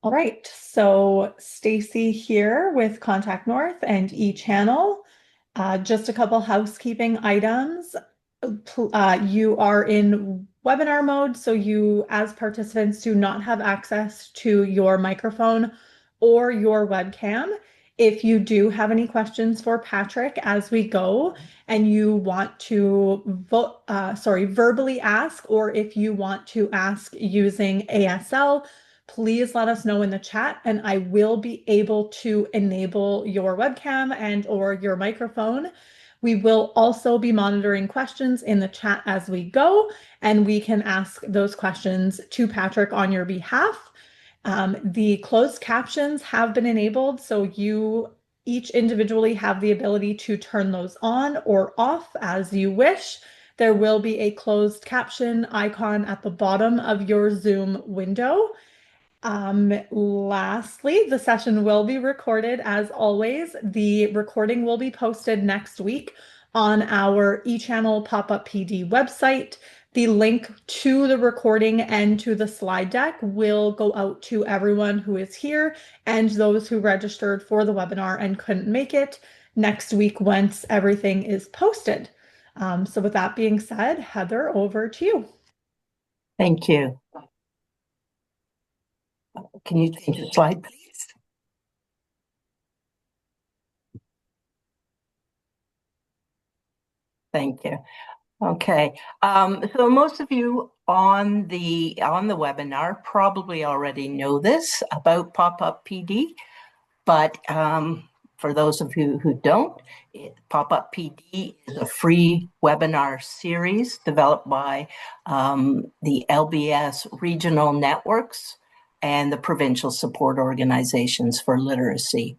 All right, so Stacy here with Contact North and eChannel. Just a couple housekeeping items. You are in webinar mode, so you, as participants, do not have access to your microphone or your webcam. If you do have any questions for Patrick as we go, and you want to verbally ask, or if you want to ask using ASL, please let us know in the chat and I will be able to enable your webcam and or your microphone. We will also be monitoring questions in the chat as we go, and we can ask those questions to Patrick on your behalf. The closed captions have been enabled, so you each individually have the ability to turn those on or off as you wish. There will be a closed caption icon at the bottom of your Zoom window. Lastly, the session will be recorded as always. The recording will be posted next week on our eChannel Pop-Up PD website. The link to the recording and to the slide deck will go out to everyone who is here and those who registered for the webinar and couldn't make it next week once everything is posted. So with that being said, Heather, over to you. Thank you. Can you change the slide, please? Thank you. Okay. So most of you on the webinar probably already know this about Pop-Up PD, but for those of you who don't, Pop-Up PD is a free webinar series developed by the LBS regional networks and the provincial support organizations for literacy.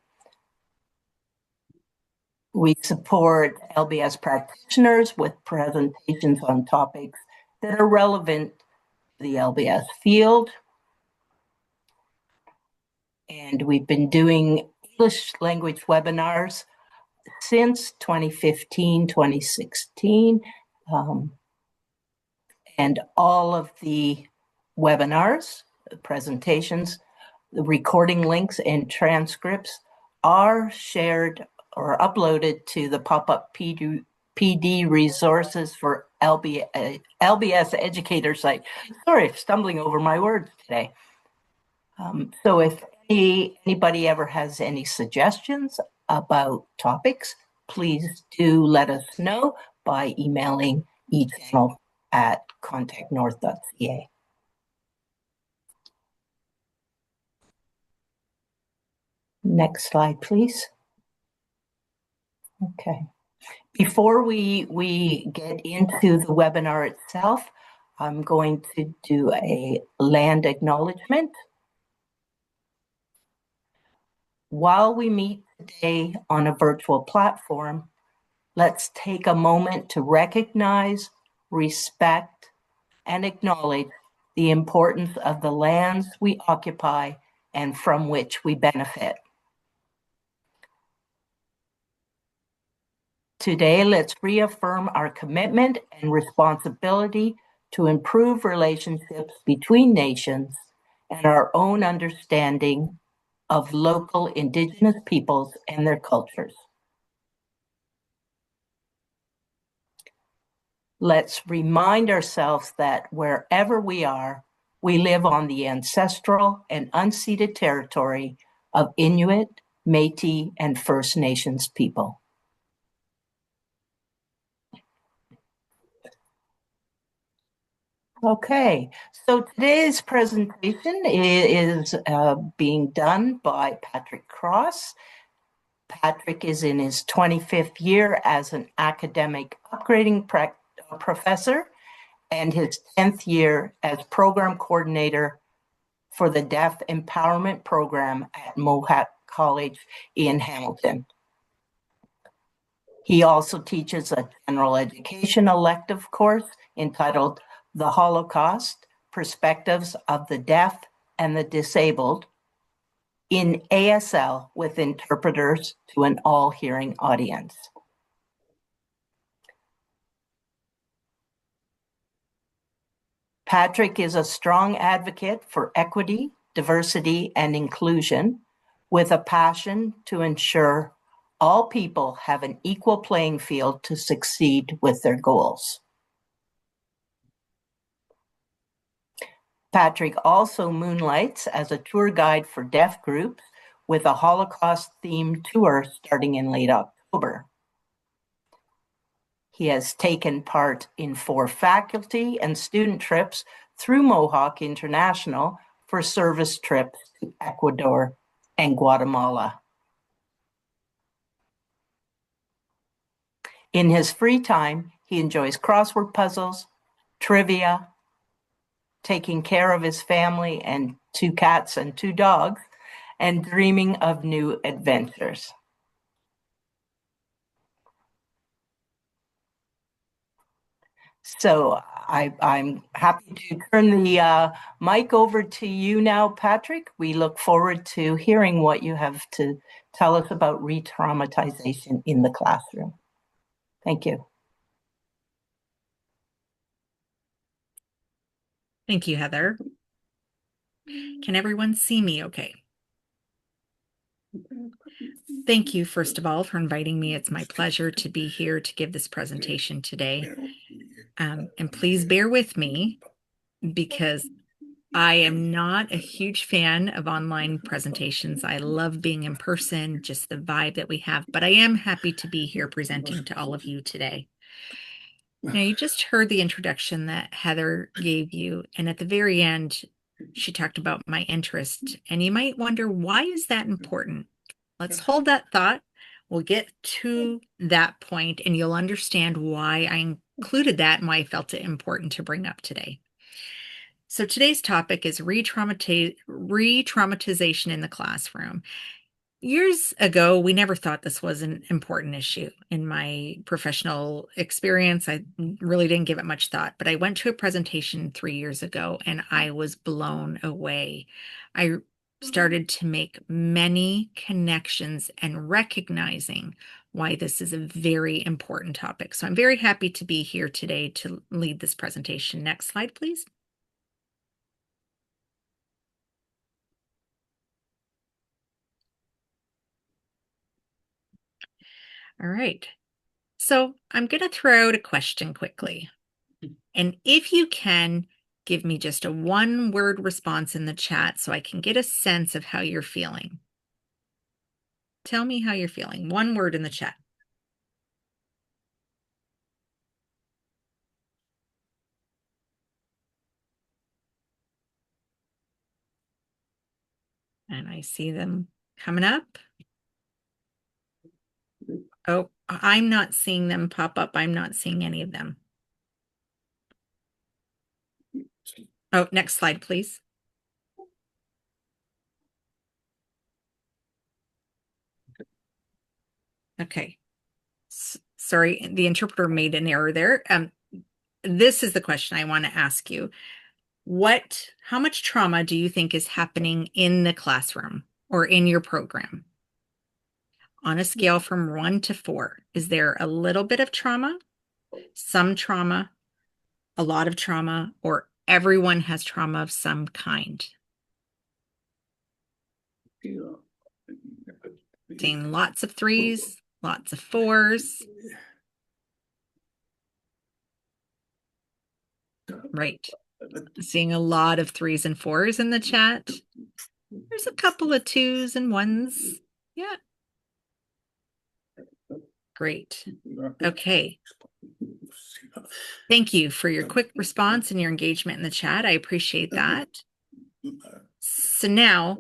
We support LBS practitioners with presentations on topics that are relevant to the LBS field. And we've been doing English language webinars since 2015, 2016. And all of the webinars, presentations, the recording links and transcripts are shared or uploaded to the Pop-Up PD resources for LBS educator site. Sorry, stumbling over my words today. So if anybody ever has any suggestions about topics, please do let us know by emailing eChannel@contactnorth.ca. Next slide, please. Okay. Before we get into the webinar itself, I'm going to do a land acknowledgement. While we meet today on a virtual platform, let's take a moment to recognize, respect, and acknowledge the importance of the lands we occupy and from which we benefit. Today, let's reaffirm our commitment and responsibility to improve relationships between nations and our own understanding of local Indigenous peoples and their cultures. Let's remind ourselves that wherever we are, we live on the ancestral and unceded territory of Inuit, Métis, and First Nations people. Okay, so today's presentation is being done by Patrick Cross. Patrick is in his 25th year as an academic upgrading professor and his 10th year as program coordinator for the Deaf Empowerment Program at Mohawk College in Hamilton. He also teaches a general education elective course entitled The Holocaust, Perspectives of the Deaf and the Disabled in ASL with interpreters to an all-hearing audience. Patrick is a strong advocate for equity, diversity, and inclusion with a passion to ensure all people have an equal playing field to succeed with their goals. Patrick also moonlights as a tour guide for deaf groups with a Holocaust-themed tour starting in late October. He has taken part in 4 faculty and student trips through Mohawk International for service trips to Ecuador and Guatemala. In his free time, he enjoys crossword puzzles, trivia, taking care of his family and 2 cats and 2 dogs, and dreaming of new adventures. So I'm happy to turn the mic over to you now, Patrick. We look forward to hearing what you have to tell us about re-traumatization in the classroom. Thank you. Thank you, Heather. Can everyone see me okay? Thank you, first of all, for inviting me. It's my pleasure to be here to give this presentation today. And please bear with me because I am not a huge fan of online presentations. I love being in person, just the vibe that we have, but I am happy to be here presenting to all of you today. Now, you just heard the introduction that Heather gave you, and at the very end, she talked about my interest, and you might wonder, why is that important? Let's hold that thought. We'll get to that point, and you'll understand why I included that and why I felt it important to bring up today. So today's topic is re-traumatization in the classroom. Years ago, we never thought this was an important issue. In my professional experience, I really didn't give it much thought, but I went to a presentation 3 years ago and I was blown away. I started to make many connections and recognizing why this is a very important topic. So I'm very happy to be here today to lead this presentation. Next slide, please. All right. So I'm going to throw out a question quickly. And if you can, give me just a 1-word response in the chat so I can get a sense of how you're feeling. Tell me how you're feeling. 1 word in the chat. And I see them coming up. Oh, I'm not seeing them pop up. I'm not seeing any of them. Oh, next slide, please. Okay. Sorry, the interpreter made an error there. This is the question I want to ask you. How much trauma do you think is happening in the classroom or in your program? On a scale from 1 to 4, is there a little bit of trauma, some trauma, a lot of trauma, or everyone has trauma of some kind? Seeing lots of 3s, lots of 4s. Right. Seeing a lot of 3s and 4s in the chat. There's a couple of 2s and 1s. Yeah. Great. Okay. Thank you for your quick response and your engagement in the chat. I appreciate that. So now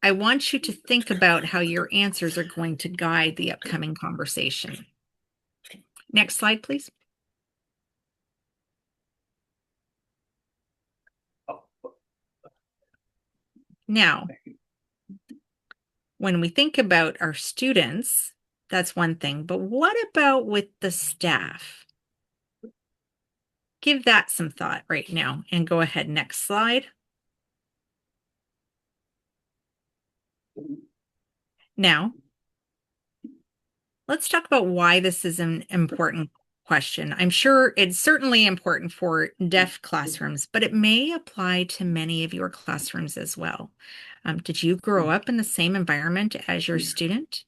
I want you to think about how your answers are going to guide the upcoming conversation. Next slide, please. Now, when we think about our students, that's one thing, but what about with the staff? Give that some thought right now and go ahead. Next slide. Now, let's talk about why this is important question. I'm sure it's certainly important for deaf classrooms, but it may apply to many of your classrooms as well. Did you grow up in the same environment as your student?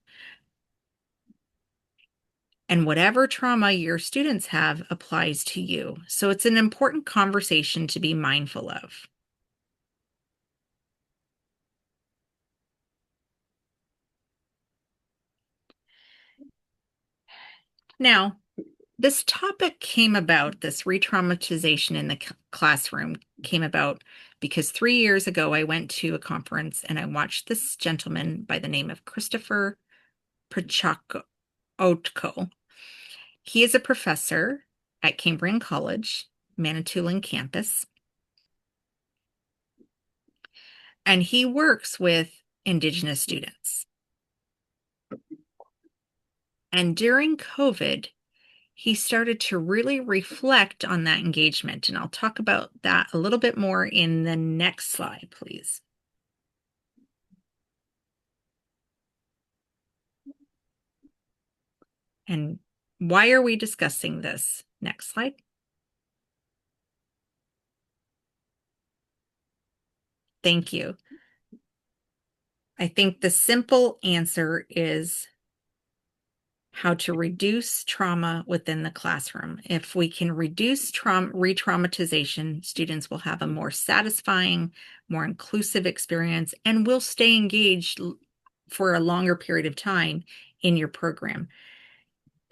And whatever trauma your students have applies to you. So it's an important conversation to be mindful of. Now, this topic came about, this re-traumatization in the classroom came about because 3 years ago I went to a conference and I watched this gentleman by the name of Christopher Pachacotko. He is a professor at Cambrian College, Manitoulin campus, and he works with Indigenous students. And during COVID, he started to really reflect on that engagement. And I'll talk about that a little bit more in the next slide, please. And why are we discussing this? Next slide. Thank you. I think the simple answer is how to reduce trauma within the classroom. If we can reduce re-traumatization, students will have a more satisfying, more inclusive experience, and will stay engaged for a longer period of time in your program.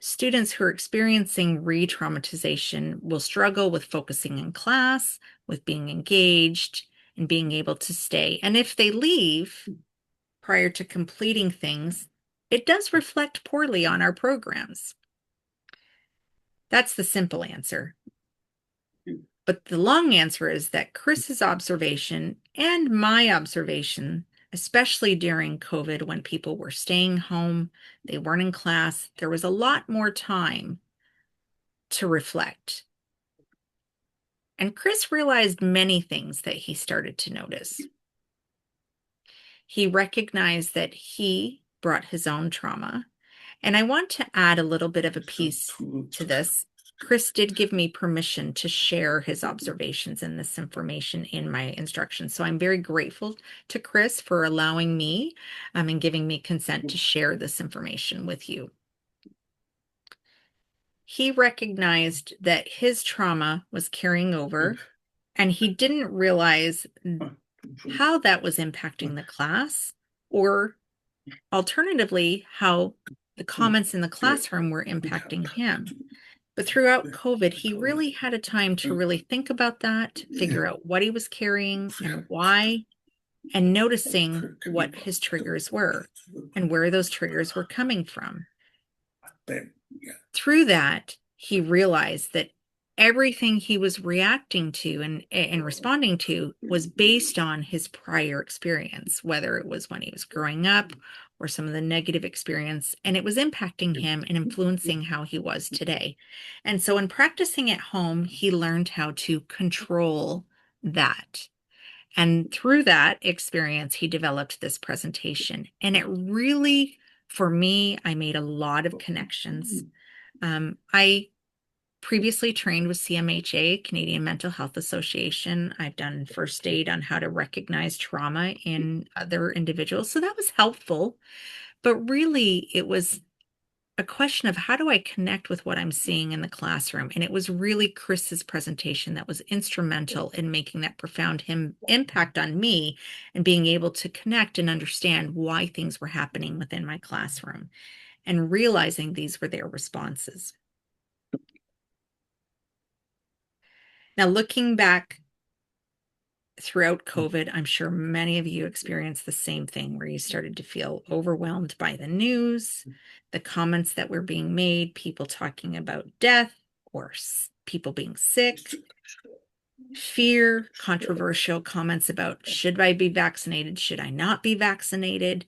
Students who are experiencing re-traumatization will struggle with focusing in class, with being engaged, and being able to stay. And if they leave prior to completing things, it does reflect poorly on our programs. That's the simple answer. But the long answer is that Chris's observation and my observation, especially during COVID when people were staying home, they weren't in class, there was a lot more time to reflect. And Chris realized many things that he started to notice. He recognized that he brought his own trauma. And I want to add a little bit of a piece to this. Chris did give me permission to share his observations and this information in my instructions. So I'm very grateful to Chris for allowing me and giving me consent to share this information with you. He recognized that his trauma was carrying over, and he didn't realize how that was impacting the class, or alternatively, how the comments in the classroom were impacting him. But throughout COVID, he really had a time to really think about that, figure out what he was carrying and why, and noticing what his triggers were and where those triggers were coming from. Through that, he realized that everything he was reacting to and responding to was based on his prior experience, whether it was when he was growing up or some of the negative experience, and it was impacting him and influencing how he was today. And so in practicing at home, he learned how to control that. And through that experience, he developed this presentation. And it really, for me, I made a lot of connections. I previously trained with CMHA, Canadian Mental Health Association. I've done first aid on how to recognize trauma in other individuals. So that was helpful. But really, it was a question of how do I connect with what I'm seeing in the classroom? And it was really Chris's presentation that was instrumental in making that profound impact on me and being able to connect and understand why things were happening within my classroom and realizing these were their responses. Now, looking back throughout COVID, I'm sure many of you experienced the same thing where you started to feel overwhelmed by the news, the comments that were being made, people talking about death or people being sick, fear, controversial comments about should I be vaccinated, should I not be vaccinated.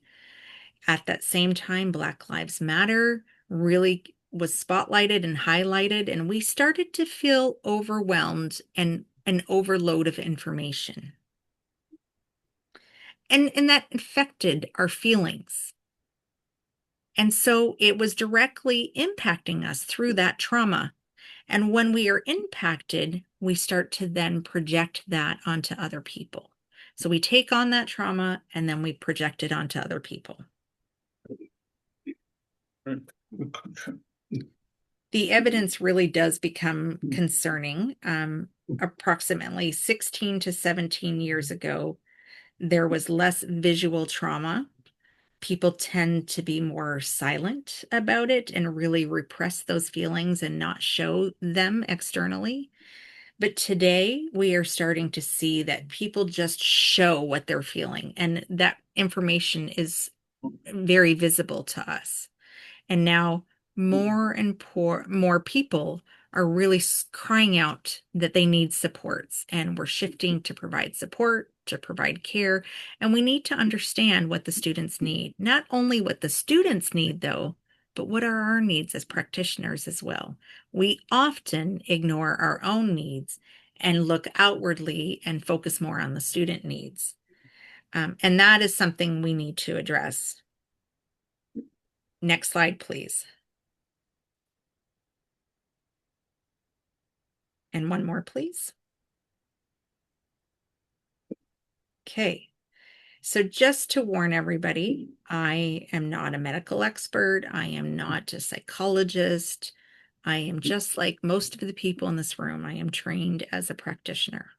At that same time, Black Lives Matter really was spotlighted and highlighted, and we started to feel overwhelmed and an overload of information. And that affected our feelings. And so it was directly impacting us through that trauma And when we are impacted, we start to then project that onto other people. So we take on that trauma and then we project it onto other people. The evidence really does become concerning. Approximately 16 to 17 years ago, there was less visual trauma. People tend to be more silent about it and really repress those feelings and not show them externally. But today we are starting to see that people just show what they're feeling, and that information is very visible to us. And now more people are really crying out that they need supports, and we're shifting to provide support, to provide care, and we need to understand what the students need. Not only what the students need, though, but what are our needs as practitioners as well. We often ignore our own needs and look outwardly and focus more on the student needs. And that is something we need to address. Next slide, please. And one more, please. Okay. So just to warn everybody, I am not a medical expert. I am not a psychologist. I am just like most of the people in this room. I am trained as a practitioner.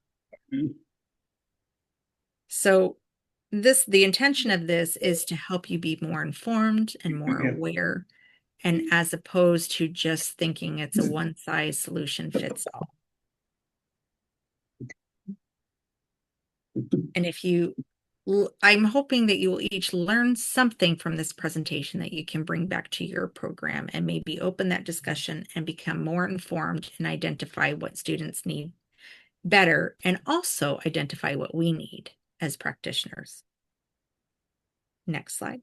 So the intention of this is to help you be more informed and more aware, and as opposed to just thinking it's a one size solution fits all. And I'm hoping that you will each learn something from this presentation that you can bring back to your program and maybe open that discussion and become more informed and identify what students need better, and also identify what we need as practitioners. Next slide.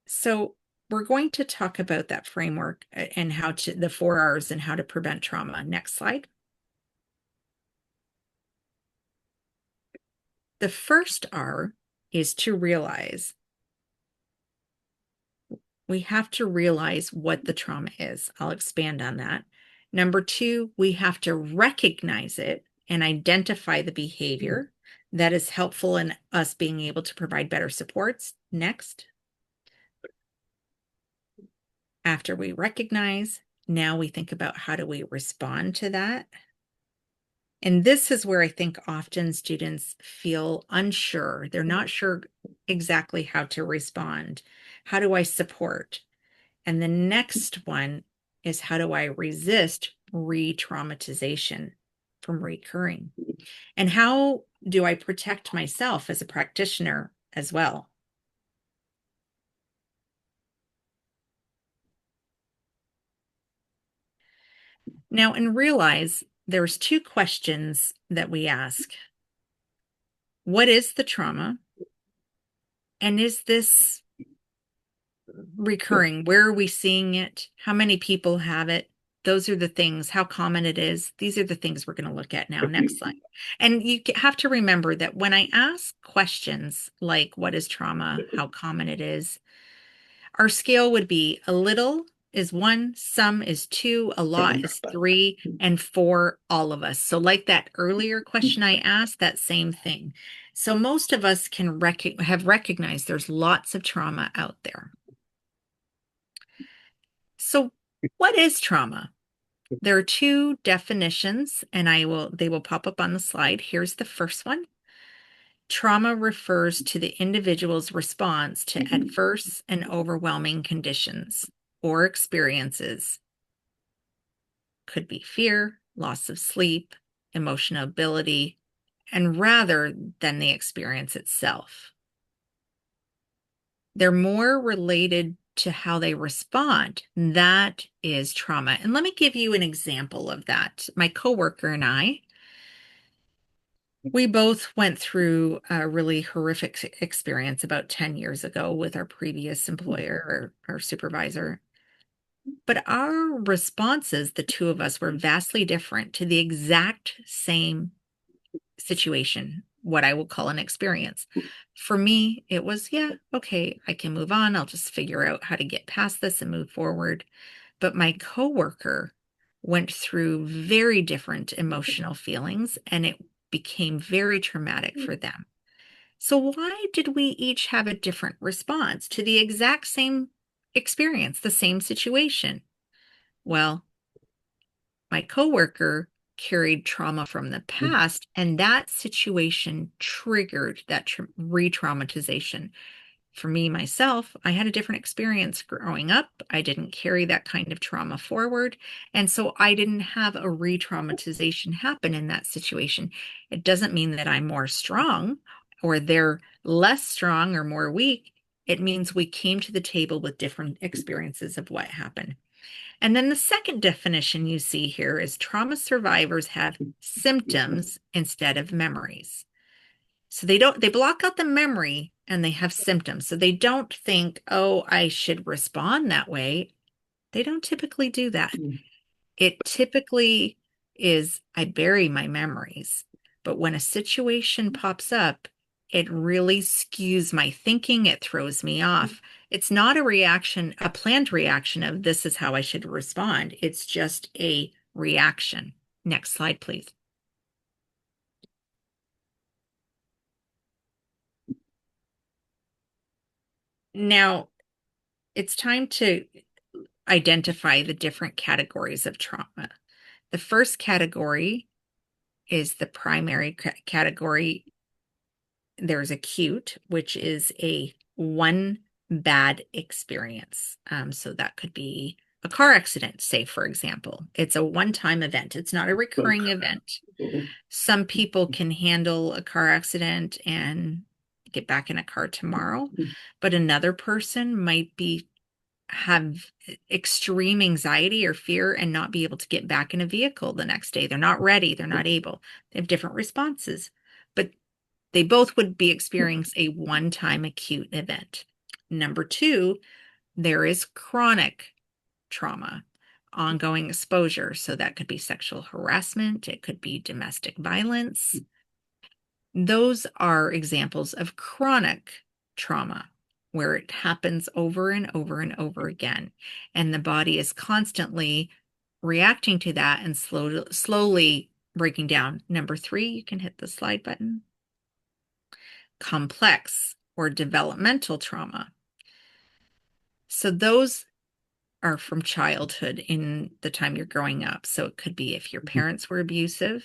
So we're going to talk about that framework and the 4 R's and how to prevent trauma. Next slide. The first R is to realize. We have to realize what the trauma is. I'll expand on that. Number two, we have to recognize it and identify the behavior that is helpful in us being able to provide better supports. Next. After we recognize, now we think about how do we respond to that. And this is where I think often students feel unsure. They're not sure exactly how to respond. How do I support? And the next one is how do I resist re-traumatization from recurring? And how do I protect myself as a practitioner as well? Now, and realize there's two questions that we ask. What is the trauma? And is this recurring? Where are we seeing it? How many people have it? Those are the things, how common it is. These are the things we're going to look at now. Next slide. And you have to remember that when I ask questions like what is trauma, how common it is, our scale would be a little is 1, some is 2, a lot is 3, and 4, all of us. So like that earlier question I asked, that same thing. So most of us can have recognized there's lots of trauma out there. So what is trauma? There are two definitions, and they will pop up on the slide. Here's the first one. Trauma refers to the individual's response to adverse and overwhelming conditions or experiences. Could be fear, loss of sleep, emotional ability, and rather than the experience itself. They're more related to how they respond. That is trauma. And let me give you an example of that. My coworker and I, we both went through a really horrific experience about 10 years ago with our previous employer or supervisor. But our responses, the two of us, were vastly different to the exact same situation. what I will call an experience. For me, it was, yeah, okay, I can move on. I'll just figure out how to get past this and move forward. But my coworker went through very different emotional feelings, and it became very traumatic for them. So why did we each have a different response to the exact same experience, the same situation? Well, my coworker carried trauma from the past, and that situation triggered that re-traumatization. For me, myself, I had a different experience growing up. I didn't carry that kind of trauma forward. And so I didn't have a re-traumatization happen in that situation. It doesn't mean that I'm more strong or they're less strong or more weak. It means we came to the table with different experiences of what happened. And then the second definition you see here is trauma survivors have symptoms instead of memories. So they block out the memory and they have symptoms. So they don't think, oh, I should respond that way. They don't typically do that. It typically is I bury my memories. But when a situation pops up, it really skews my thinking. It throws me off. It's not a reaction, a planned reaction of this is how I should respond. It's just a reaction. Next slide, please. Now, it's time to identify the different categories of trauma. The first category is the primary category. There's acute, which is a one bad experience. So that could be a car accident, say, for example. It's a one-time event. It's not a recurring event. Some people can handle a car accident and get back in a car tomorrow, but another person might be have extreme anxiety or fear and not be able to get back in a vehicle the next day. They're not ready. They're not able. They have different responses, but they both would be experiencing a one-time acute event. Number two, there is chronic trauma, ongoing exposure. So that could be sexual harassment, it could be domestic violence. Those are examples of chronic trauma where it happens over and over and over again. And the body is constantly reacting to that and slowly breaking down. Number three, you can hit the slide button. Complex or developmental trauma. So those are from childhood in the time you're growing up. So it could be if your parents were abusive,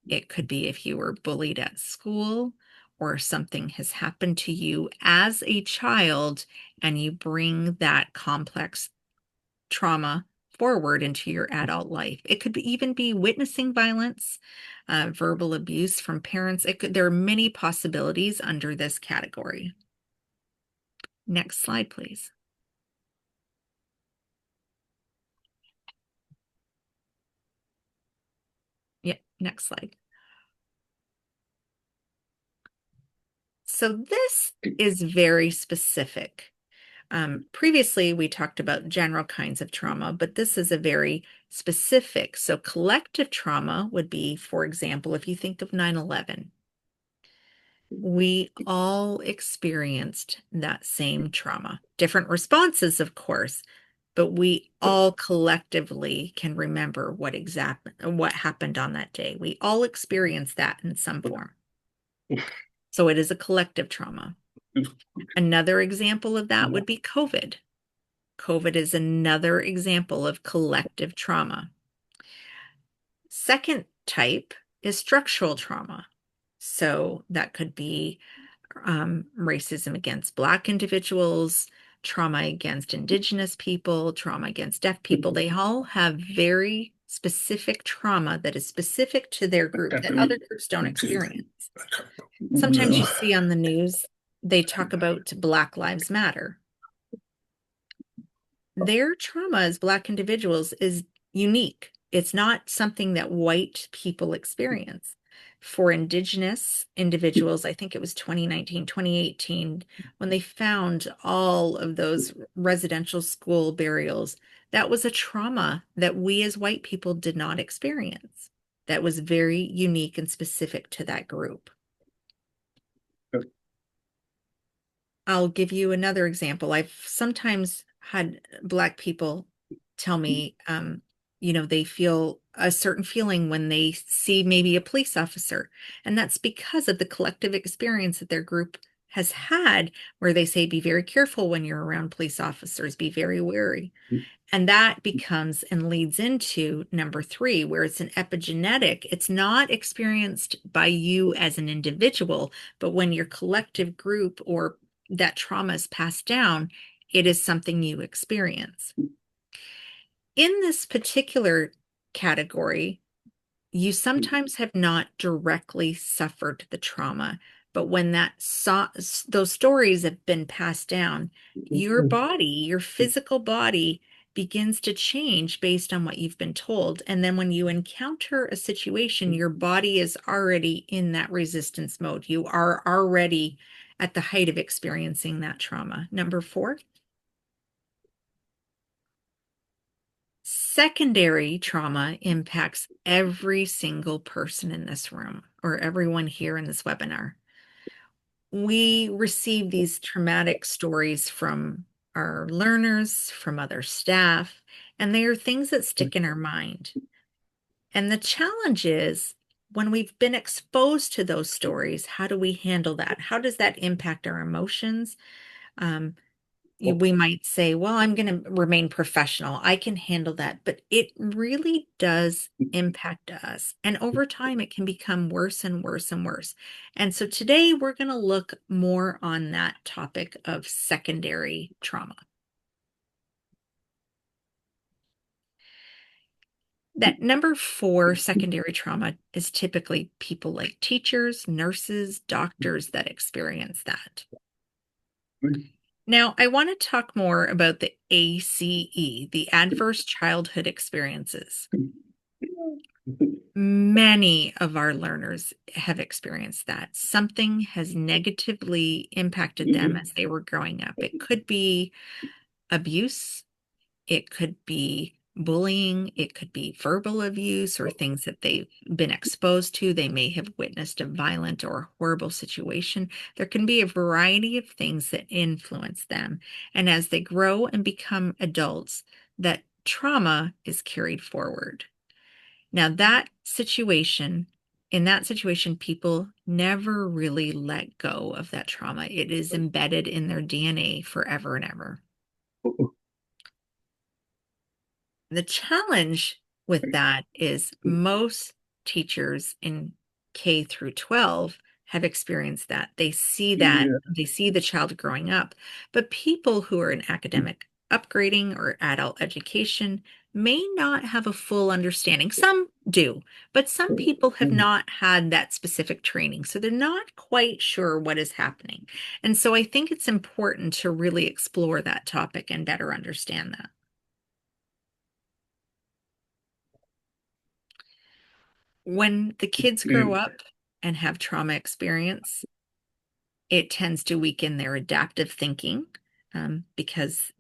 it could be if you were bullied at school, or something has happened to you as a child and you bring that complex trauma forward into your adult life. It could even be witnessing violence, verbal abuse from parents. There are many possibilities under this category. Next slide, please. Yeah, next slide. So this is very specific. Previously, we talked about general kinds of trauma, but this is a very specific. So collective trauma would be, for example, if you think of 9/11, we all experienced that same trauma. Different responses, of course, but we all collectively can remember what happened on that day. We all experienced that in some form. So it is a collective trauma. Another example of that would be COVID. COVID is another example of collective trauma. Second type is structural trauma. So that could be racism against Black individuals, trauma against Indigenous people, trauma against deaf people. They all have very specific trauma that is specific to their group that other groups don't experience. Sometimes you see on the news, they talk about Black Lives Matter. Their trauma as Black individuals is unique. It's not something that white people experience. For Indigenous individuals, I think it was 2019, 2018, when they found all of those residential school burials, that was a trauma that we as white people did not experience. That was very unique and specific to that group. I'll give you another example. I've sometimes had Black people tell me, they feel a certain feeling when they see maybe a police officer. And that's because of the collective experience that their group has had, where they say, be very careful when you're around police officers, be very wary. And that becomes and leads into number three, where it's an epigenetic. It's not experienced by you as an individual, but when your collective group or that trauma is passed down, it is something you experience. In this particular category, you sometimes have not directly suffered the trauma, but when those stories have been passed down, your body, your physical body begins to change based on what you've been told. And then when you encounter a situation, your body is already in that resistance mode. You are already at the height of experiencing that trauma. Number four, secondary trauma impacts every single person in this room or everyone here in this webinar. We receive these traumatic stories from our learners, from other staff, and they are things that stick in our mind. And the challenge is when we've been exposed to those stories, how do we handle that? How does that impact our emotions? Um, we might say, well, I'm going to remain professional. I can handle that. But it really does impact us. And over time, it can become worse and worse and worse. And so today, we're going to look more on that topic of secondary trauma. That number four, secondary trauma, is typically people like teachers, nurses, doctors that experience that. Now, I want to talk more about the ACE, the Adverse Childhood Experiences. Many of our learners have experienced that. Something has negatively impacted them as they were growing up. It could be abuse, it could be bullying, it could be verbal abuse or things that they've been exposed to. They may have witnessed a violent or horrible situation. There can be a variety of things that influence them. And as they grow and become adults, that trauma is carried forward. Now, in that situation, people never really let go of that trauma. It is embedded in their DNA forever and ever. The challenge with that is most teachers in K through 12 have experienced that. They see the child growing up. But people who are in academic upgrading or adult education may not have a full understanding. Some do, but some people have not had that specific training. So they're not quite sure what is happening. And so I think it's important to really explore that topic and better understand that. When the kids grow up and have trauma experience, it tends to weaken their adaptive thinking, because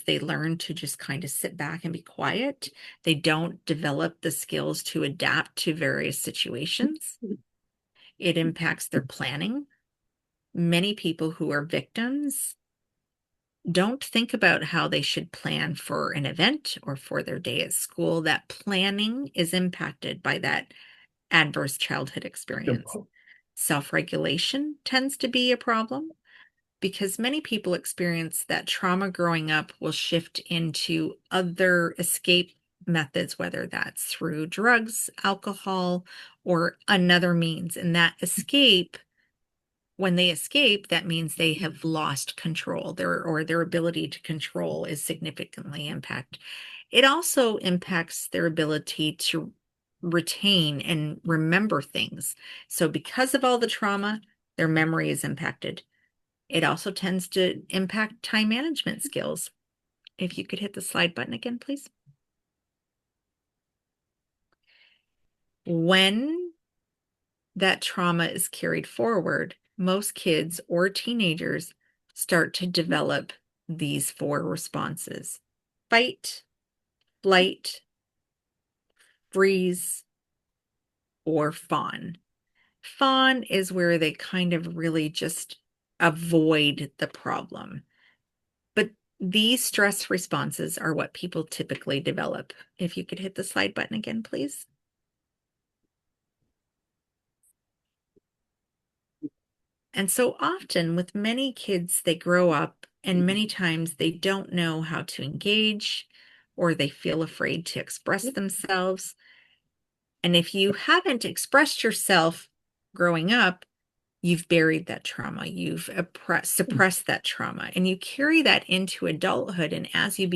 they learn to just kind of sit back and be quiet. They don't develop the skills to adapt to various situations. It impacts their planning. Many people who are victims don't think about how they should plan for an event or for their day at school. That planning is impacted by that adverse childhood experience. Self-regulation tends to be a problem because many people experience that trauma growing up will shift into other escape methods, whether that's through drugs, alcohol, or another means. And that escape, when they escape, that means they have lost control. Their ability to control is significantly impacted. It also impacts their ability to retain and remember things. So because of all the trauma, their memory is impacted. It also tends to impact time management skills. If you could hit the slide button again, please. When that trauma is carried forward, most kids or teenagers start to develop these four responses: fight, flight, freeze, or fawn. Fawn is where they kind of really just avoid the problem. But these stress responses are what people typically develop. If you could hit the slide button again, please. And so often with many kids, they grow up and many times they don't know how to engage or they feel afraid to express themselves. And if you haven't expressed yourself growing up, you've buried that trauma, you've suppressed that trauma, and you carry that into adulthood. And as you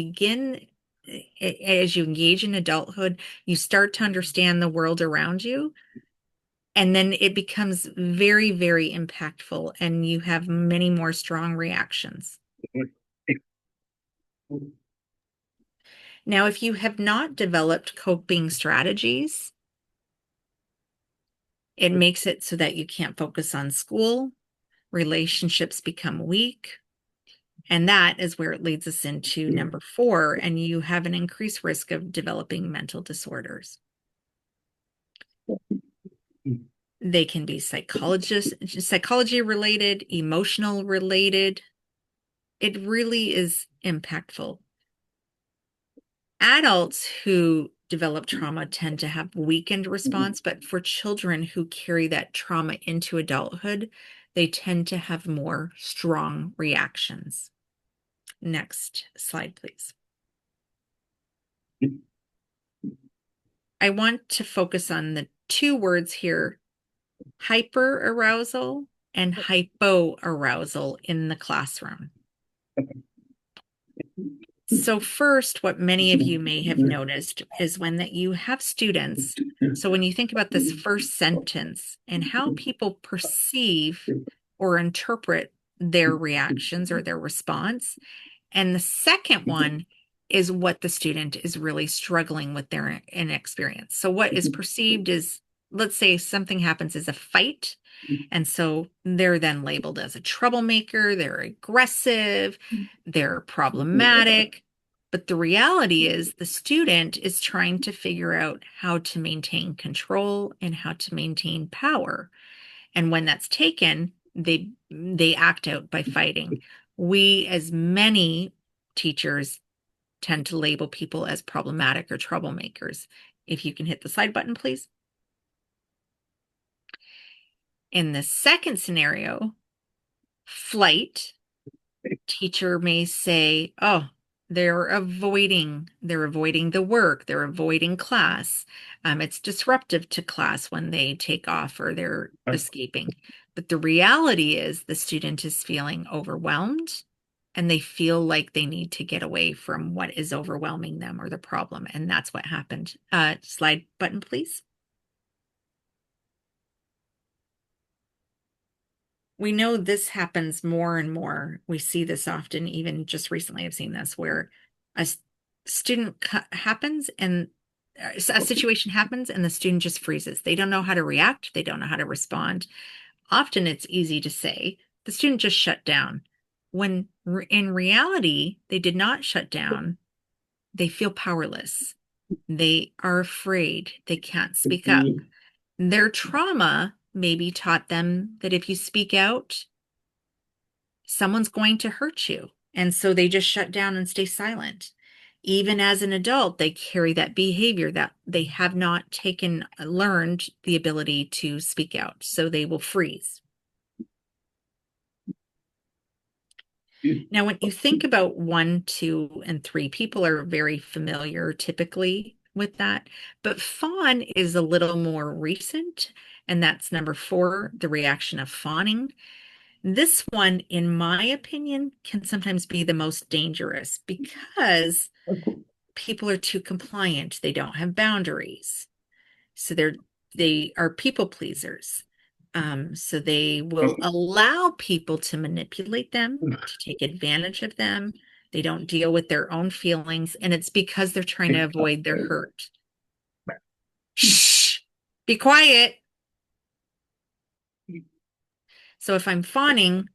as you engage in adulthood, you start to understand the world around you. And then it becomes very, very impactful, and you have many more strong reactions. Now, if you have not developed coping strategies, it makes it so that you can't focus on school, relationships become weak. And that is where it leads us into number 4, and you have an increased risk of developing mental disorders. They can be psychology related, emotional related. It really is impactful. Adults who develop trauma tend to have weakened response, but for children who carry that trauma into adulthood, they tend to have more strong reactions. Next slide, please. I want to focus on the 2 words here, hyperarousal and hypoarousal in the classroom. So first, what many of you may have noticed is when that you have students. So when you think about this first sentence and how people perceive or interpret their reactions or their response, and the second one is what the student is really struggling with their inexperience. So what is perceived is, let's say something happens as a fight. And so they're then labeled as a troublemaker, they're aggressive, they're problematic. But the reality is the student is trying to figure out how to maintain control and how to maintain power. And when that's taken, they act out by fighting. We, as many teachers, tend to label people as problematic or troublemakers. If you can hit the slide button, please. In the second scenario, flight, teacher may say, oh, they're avoiding the work, they're avoiding class. It's disruptive to class when they take off or they're escaping. But the reality is the student is feeling overwhelmed and they feel like they need to get away from what is overwhelming them or the problem. And that's what happened. Slide button, please. We know this happens more and more. We see this often, even just recently, I've seen this where a student happens and a situation happens and the student just freezes. They don't know how to react. They don't know how to respond. Often it's easy to say the student just shut down when in reality, they did not shut down. They feel powerless. They are afraid. They can't speak up. Their trauma maybe taught them that if you speak out, someone's going to hurt you. And so they just shut down and stay silent. Even as an adult, they carry that behavior that they have not learned the ability to speak out. So they will freeze. Now, when you think about 1, 2, and 3, people are very familiar typically with that. But fawn is a little more recent. And that's number 4, the reaction of fawning. This one, in my opinion, can sometimes be the most dangerous because people are too compliant. They don't have boundaries. So they are people pleasers. So they will allow people to manipulate them, to take advantage of them. They don't deal with their own feelings, and it's because they're trying to avoid their hurt. Shh, be quiet. So if I'm fawning,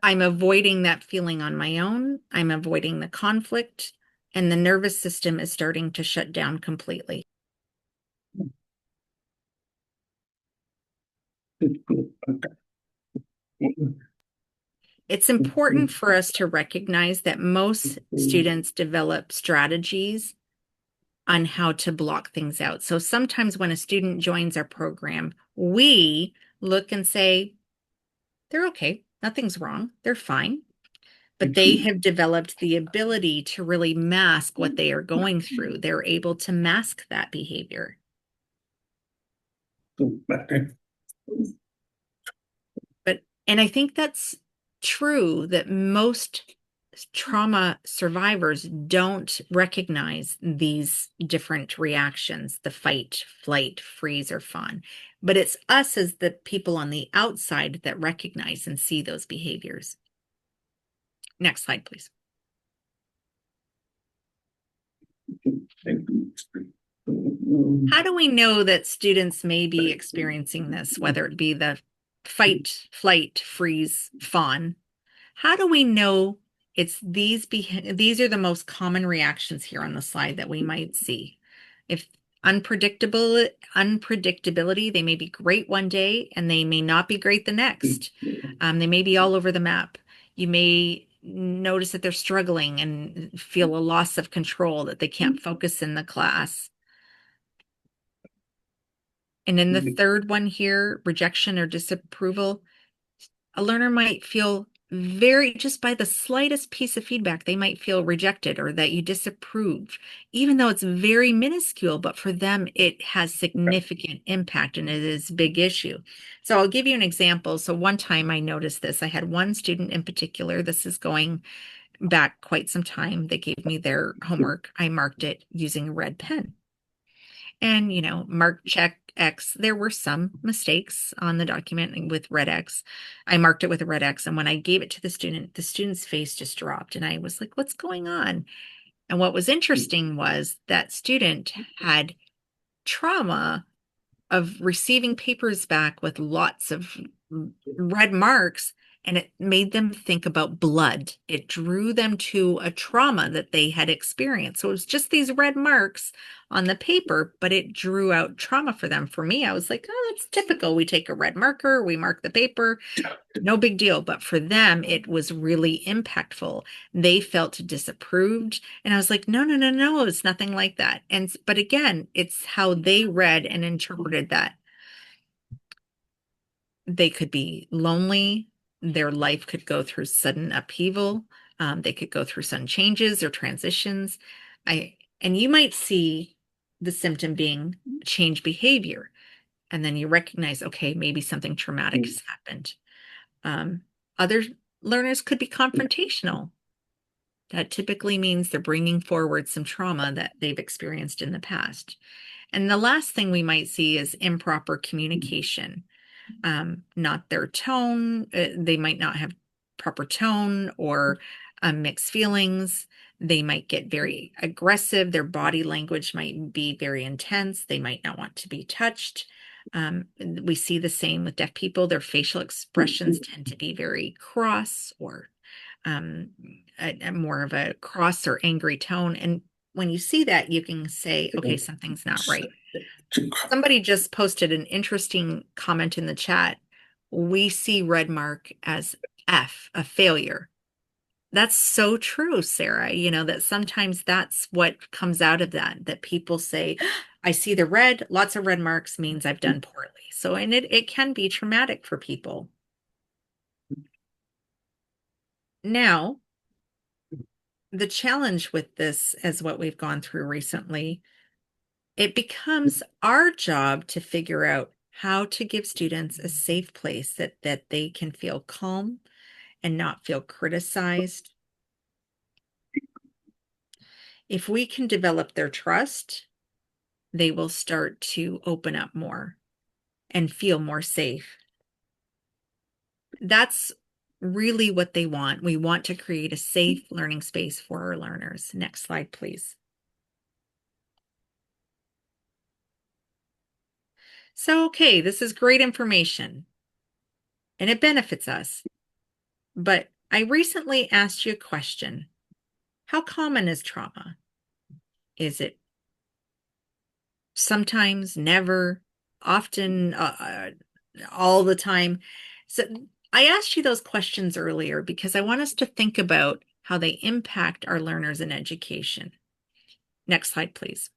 I'm avoiding that feeling on my own. I'm avoiding the conflict, and the nervous system is starting to shut down completely. It's important for us to recognize that most students develop strategies on how to block things out. So sometimes when a student joins our program, we look and say, they're okay, nothing's wrong, they're fine. But they have developed the ability to really mask what they are going through. They're able to mask that behavior. And I think that's true that most trauma survivors don't recognize these different reactions, the fight, flight, freeze, or fawn. But it's us as the people on the outside that recognize and see those behaviors. Next slide, please. How do we know that students may be experiencing this, whether it be the fight, flight, freeze, fawn? How do we know it's these are the most common reactions here on the slide that we might see? If unpredictability, they may be great one day and they may not be great the next. They may be all over the map. You may notice that they're struggling and feel a loss of control, that they can't focus in the class. And in the third one here, rejection or disapproval, a learner might feel just by the slightest piece of feedback, they might feel rejected or that you disapprove, even though it's very minuscule, but for them, it has significant impact and it is a big issue. So I'll give you an example. So one time I noticed this. I had one student in particular. This is going back quite some time. They gave me their homework. I marked it using a red pen. And, mark, check, X. There were some mistakes on the document with red X. I marked it with a red X. And when I gave it to the student's face just dropped. And I was like, what's going on? And what was interesting was that student had trauma of receiving papers back with lots of red marks, and it made them think about blood. It drew them to a trauma that they had experienced. So it was just these red marks on the paper, but it drew out trauma for them. For me, I was like, oh, that's typical. We take a red marker, we mark the paper, no big deal. But for them, it was really impactful. They felt disapproved. And I was like, no, no, no, no, it's nothing like that. But again, it's how they read and interpreted that. They could be lonely. Their life could go through sudden upheaval. They could go through sudden changes or transitions. And you might see the symptom being change behavior. And then you recognize, okay, maybe something traumatic has happened. Other learners could be confrontational. That typically means they're bringing forward some trauma that they've experienced in the past. And the last thing we might see is improper communication. Not their tone. They might not have proper tone or mixed feelings. They might get very aggressive. Their body language might be very intense. They might not want to be touched. We see the same with deaf people. Their facial expressions tend to be very cross or a more of a cross or angry tone. And when you see that, you can say, okay, something's not right. Somebody just posted an interesting comment in the chat. We see red mark as F, a failure. That's so true, Sarah. That sometimes that's what comes out of that people say, I see the red, lots of red marks means I've done poorly. So, and it can be traumatic for people. Now, the challenge with this, as what we've gone through recently, it becomes our job to figure out how to give students a safe place that they can feel calm and not feel criticized. If we can develop their trust, they will start to open up more and feel more safe. That's really what they want. We want to create a safe learning space for our learners. Next slide, please. So, okay, this is great information and it benefits us. But I recently asked you a question. How common is trauma? Is it sometimes, never, often? all the time. So I asked you those questions earlier because I want us to think about how they impact our learners in education. Next slide, please.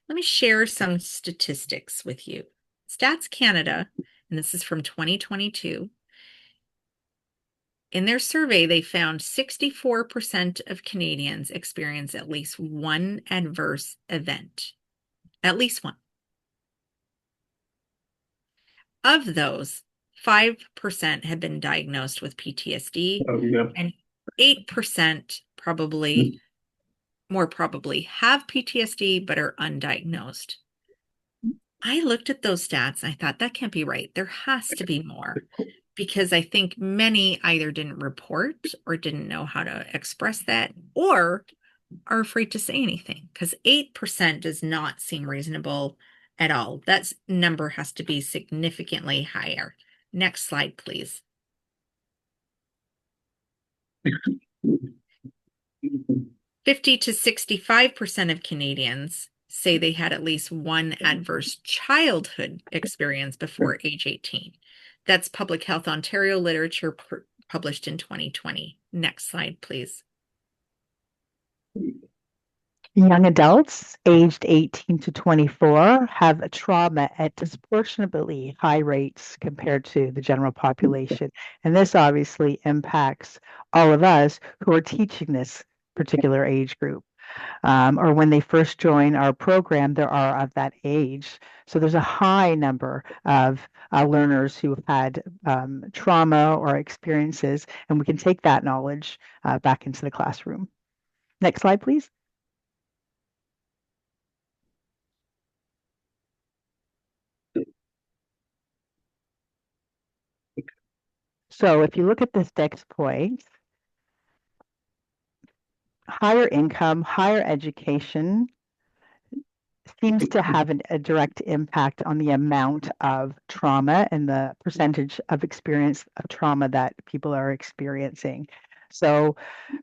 Let me share some statistics with you. Stats Canada, and this is from 2022, in their survey, they found 64% of Canadians experience at least one adverse event. At least one. Of those, 5% had been diagnosed with PTSD, Oh, yeah. and 8% probably, more probably, have PTSD but are undiagnosed. I looked at those stats and I thought that can't be right. There has to be more because I think many either didn't report or didn't know how to express that or are afraid to say anything because 8% does not seem reasonable at all. That number has to be significantly higher. Next slide, please. 50 to 65% of Canadians say they had at least one adverse childhood experience before age 18. That's Public Health Ontario literature published in 2020. Next slide, please. Young adults aged 18 to 24 have trauma at disproportionately high rates compared to the general population. And this obviously impacts all of us who are teaching this particular age group. Or when they first join our program, there are of that age. So there's a high number of learners who have had trauma or experiences, and we can take that knowledge back into the classroom. Next slide, please. So if you look at this next point, higher income, higher education seems to have a direct impact on the amount of trauma and the percentage of experience of trauma that people are experiencing. So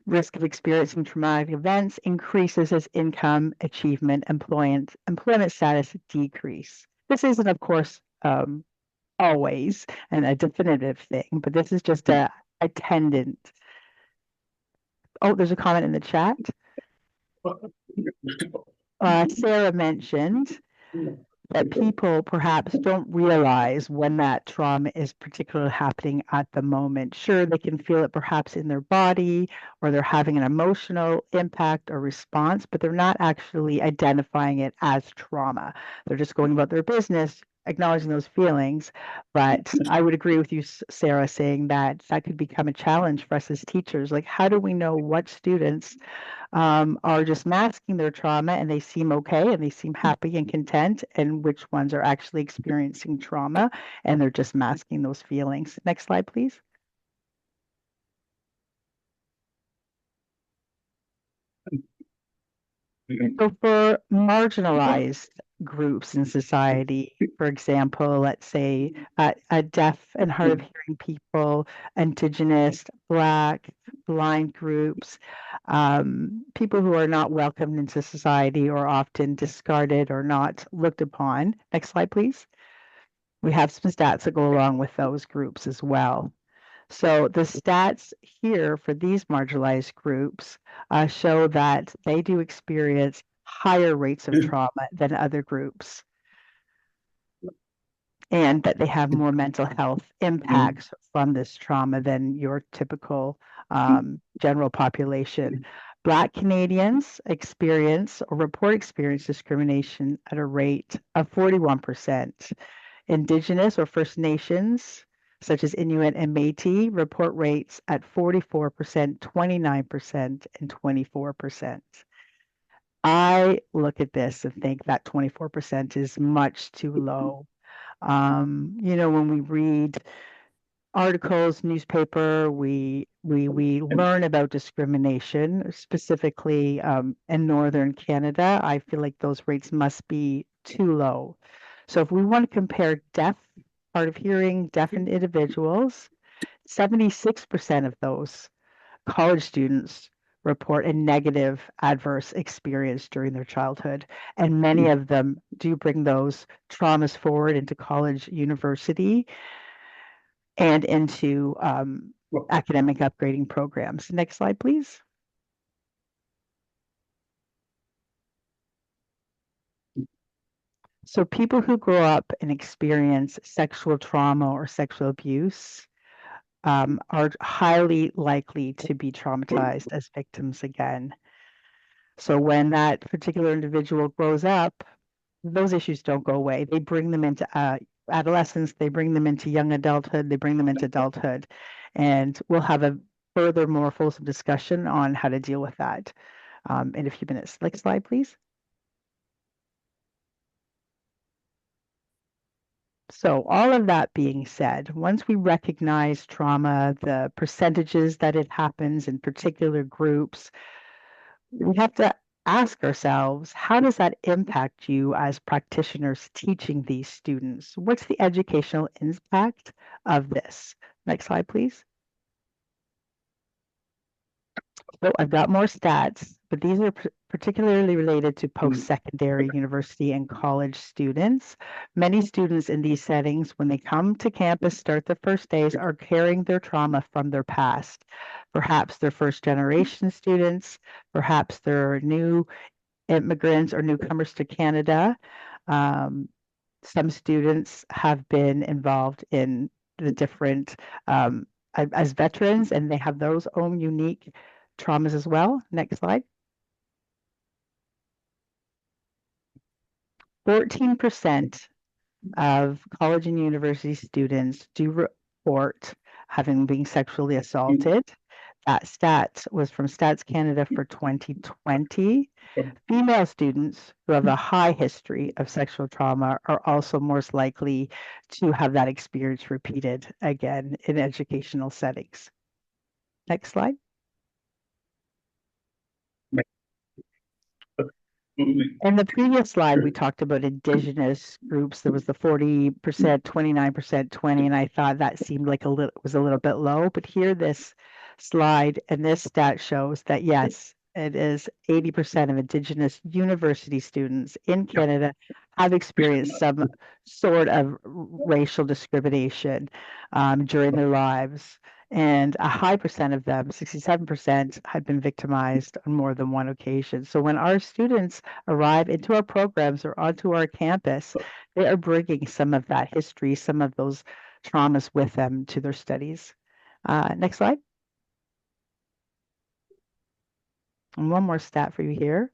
risk of experiencing traumatic events increases as income, achievement, employment status decrease. This isn't, of course, always and a definitive thing, but this is just a attendant. Oh, there's a comment in the chat. Sarah mentioned that people perhaps don't realize when that trauma is particularly happening at the moment. Sure, they can feel it perhaps in their body or they're having an emotional impact or response, but they're not actually identifying it as trauma. They're just going about their business, acknowledging those feelings. But I would agree with you, Sarah, saying that that could become a challenge for us as teachers. Like, how do we know what students are just masking their trauma and they seem okay and they seem happy and content, and which ones are actually experiencing trauma and they're just masking those feelings? Next slide, please. So for marginalized groups in society, for example, let's say deaf and hard of hearing people, Indigenous, Black, blind groups, people who are not welcomed into society or often discarded or not looked upon. Next slide, please. We have some stats that go along with those groups as well. So the stats here for these marginalized groups show that they do experience higher rates of trauma than other groups, and that they have more mental health impacts from this trauma than your typical general population. Black Canadians experience or report experience discrimination at a rate of 41%. Indigenous or First Nations, such as Inuit and Métis, report rates at 44%, 29%, and 24%. I look at this and think that 24% is much too low. When we read articles, newspaper, we learn about discrimination, specifically in Northern Canada. I feel like those rates must be too low. So if we want to compare deaf, hard of hearing, deaf individuals, 76% of those college students report a negative adverse experience during their childhood. And many of them do bring those traumas forward into college, university, and into academic upgrading programs. Next slide, please. So people who grow up and experience sexual trauma or sexual abuse are highly likely to be traumatized as victims again. So when that particular individual grows up, those issues don't go away. They bring them into adolescence, they bring them into young adulthood, they bring them into adulthood. And we'll have a further, more fulsome discussion on how to deal with that in a few minutes. Next slide, please. So all of that being said, once we recognize trauma, the percentages that it happens in particular groups, we have to ask ourselves, how does that impact you as practitioners teaching these students? What's the educational impact of this? Next slide, please. So I've got more stats, but these are particularly related to post-secondary university and college students. Many students in these settings, when they come to campus, start the first days, are carrying their trauma from their past. Perhaps they're first-generation students, perhaps they're new immigrants or newcomers to Canada. Some students have been involved in the different as veterans, and they have those own unique traumas as well. Next slide. 14% of college and university students do report having been sexually assaulted. That stat was from Stats Canada for 2020. Female students who have a high history of sexual trauma are also most likely to have that experience repeated again in educational settings. Next slide. In the previous slide, we talked about Indigenous groups. There was the 40%, 29%, 20, and I thought that seemed like was a little bit low. But here, this slide and this stat shows that yes, it is 80% of Indigenous university students in Canada have experienced some sort of racial discrimination during their lives. And a high percent of them, 67%, had been victimized on more than one occasion. So when our students arrive into our programs or onto our campus, they are bringing some of that history, some of those traumas with them to their studies. Next slide. And one more stat for you here.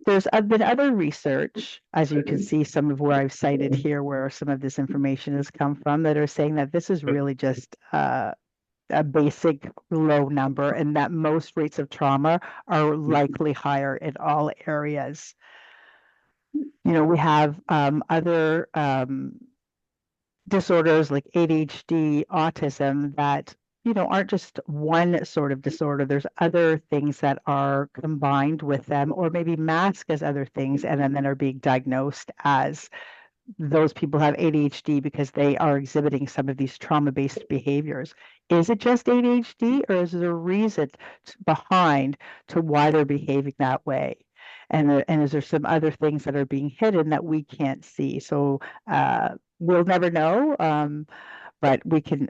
There's been other research, as you can see, some of where I've cited here, where some of this information has come from, that are saying that this is really just a basic low number, and that most rates of trauma are likely higher in all areas. You know, we have other disorders like ADHD, autism that, you know, aren't just one sort of disorder. There's other things that are combined with them or maybe masked as other things and then are being diagnosed as those people have ADHD because they are exhibiting some of these trauma-based behaviors. Is it just ADHD or is there a reason behind to why they're behaving that way? And is there some other things that are being hidden that we can't see? So we'll never know, but we can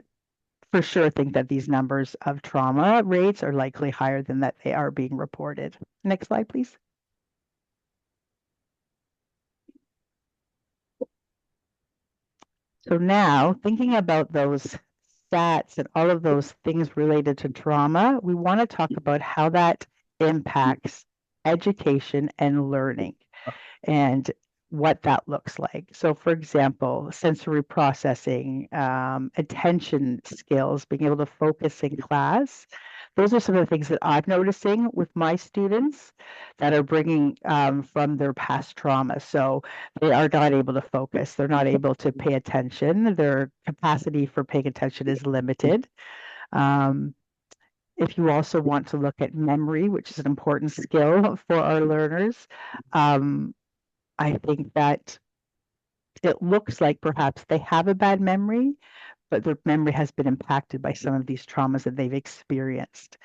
for sure think that these numbers of trauma rates are likely higher than that they are being reported. Next slide, please. So now, thinking about those stats and all of those things related to trauma, we want to talk about how that impacts education and learning and what that looks like. So, for example, sensory processing, attention skills, being able to focus in class. Those are some of the things that I'm noticing with my students that are bringing from their past trauma. So they are not able to focus. They're not able to pay attention. Their capacity for paying attention is limited. If you also want to look at memory, which is an important skill for our learners, I think that it looks like perhaps they have a bad memory, but their memory has been impacted by some of these traumas that they've experienced.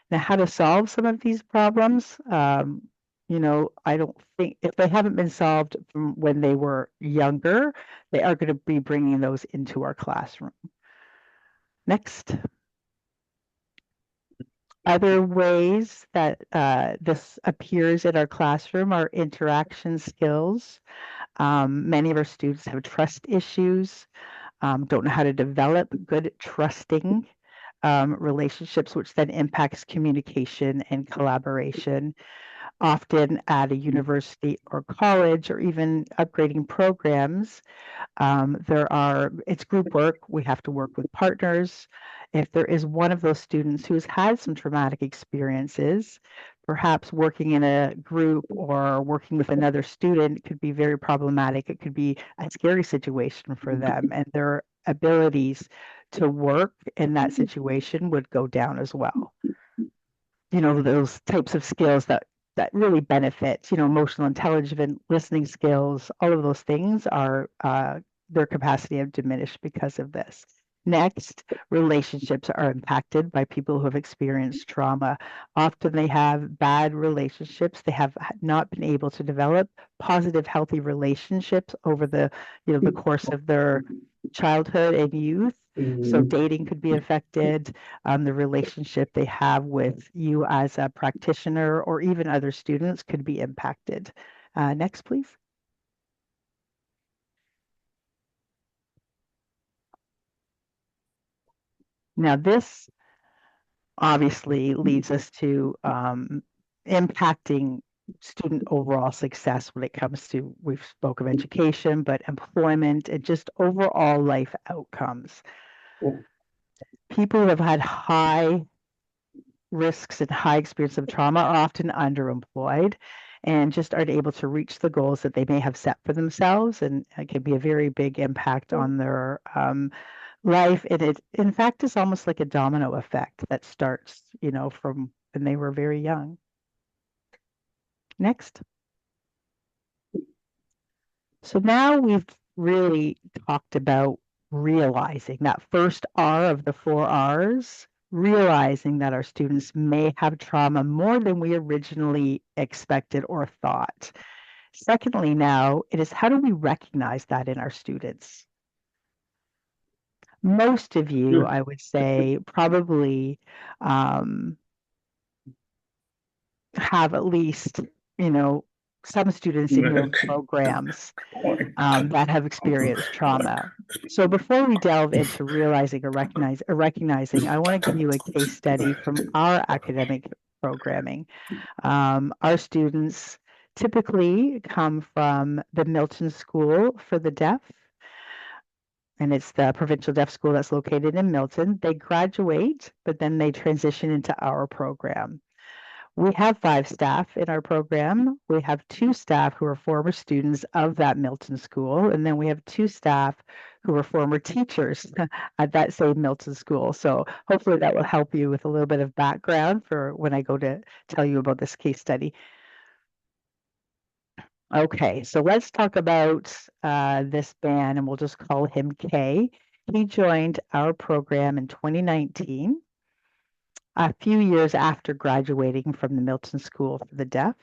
Now, how to solve some of these problems? I don't think if they haven't been solved from when they were younger, they are going to be bringing those into our classroom. Next. Other ways that this appears in our classroom are interaction skills. Many of our students have trust issues, don't know how to develop good trusting relationships, which then impacts communication and collaboration. Often at a university or college or even upgrading programs, it's group work. We have to work with partners. If there is one of those students who has had some traumatic experiences, perhaps working in a group or working with another student could be very problematic. It could be a scary situation for them, and their abilities to work in that situation would go down as well. Those types of skills that really benefit, emotional intelligence, listening skills, all of those things are their capacity have diminished because of this. Next, relationships are impacted by people who have experienced trauma. Often they have bad relationships. They have not been able to develop positive, healthy relationships over the course of their childhood and youth. So dating could be affected, the relationship they have with you as a practitioner or even other students could be impacted. Next, please. Now, this obviously leads us to impacting student overall success when it comes to, we've spoke of education, but employment and just overall life outcomes. People who have had high risks and high experience of trauma are often underemployed and just aren't able to reach the goals that they may have set for themselves. And it can be a very big impact on their life. And it, in fact, is almost like a domino effect that starts, from when they were very young. Next. So now we've really talked about realizing that first R of the four R's, realizing that our students may have trauma more than we originally expected or thought. Secondly, now it is how do we recognize that in our students? Most of you, I would say, probably have at least, some students in your programs that have experienced trauma. So before we delve into realizing or recognizing, I want to give you a case study from our academic programming. Our students typically come from the Milton School for the Deaf, and it's the provincial deaf school that's located in Milton. They graduate, but then they transition into our program. We have 5 staff in our program. We have 2 staff who are former students of that Milton school, and then we have 2 staff who are former teachers at that same Milton school. So hopefully that will help you with a little bit of background for when I go to tell you about this case study. Okay, so let's talk about this man, and we'll just call him Kay. He joined our program in 2019, a few years after graduating from the Milton School for the Deaf.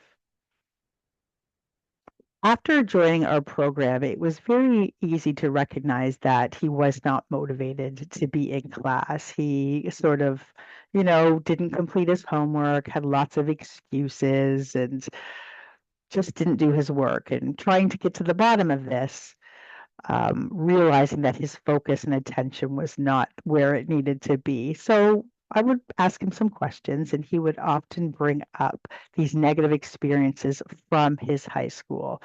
After joining our program, it was very easy to recognize that he was not motivated to be in class. He sort of, didn't complete his homework, had lots of excuses, and just didn't do his work. And trying to get to the bottom of this, realizing that his focus and attention was not where it needed to be. So I would ask him some questions, and he would often bring up these negative experiences from his high school.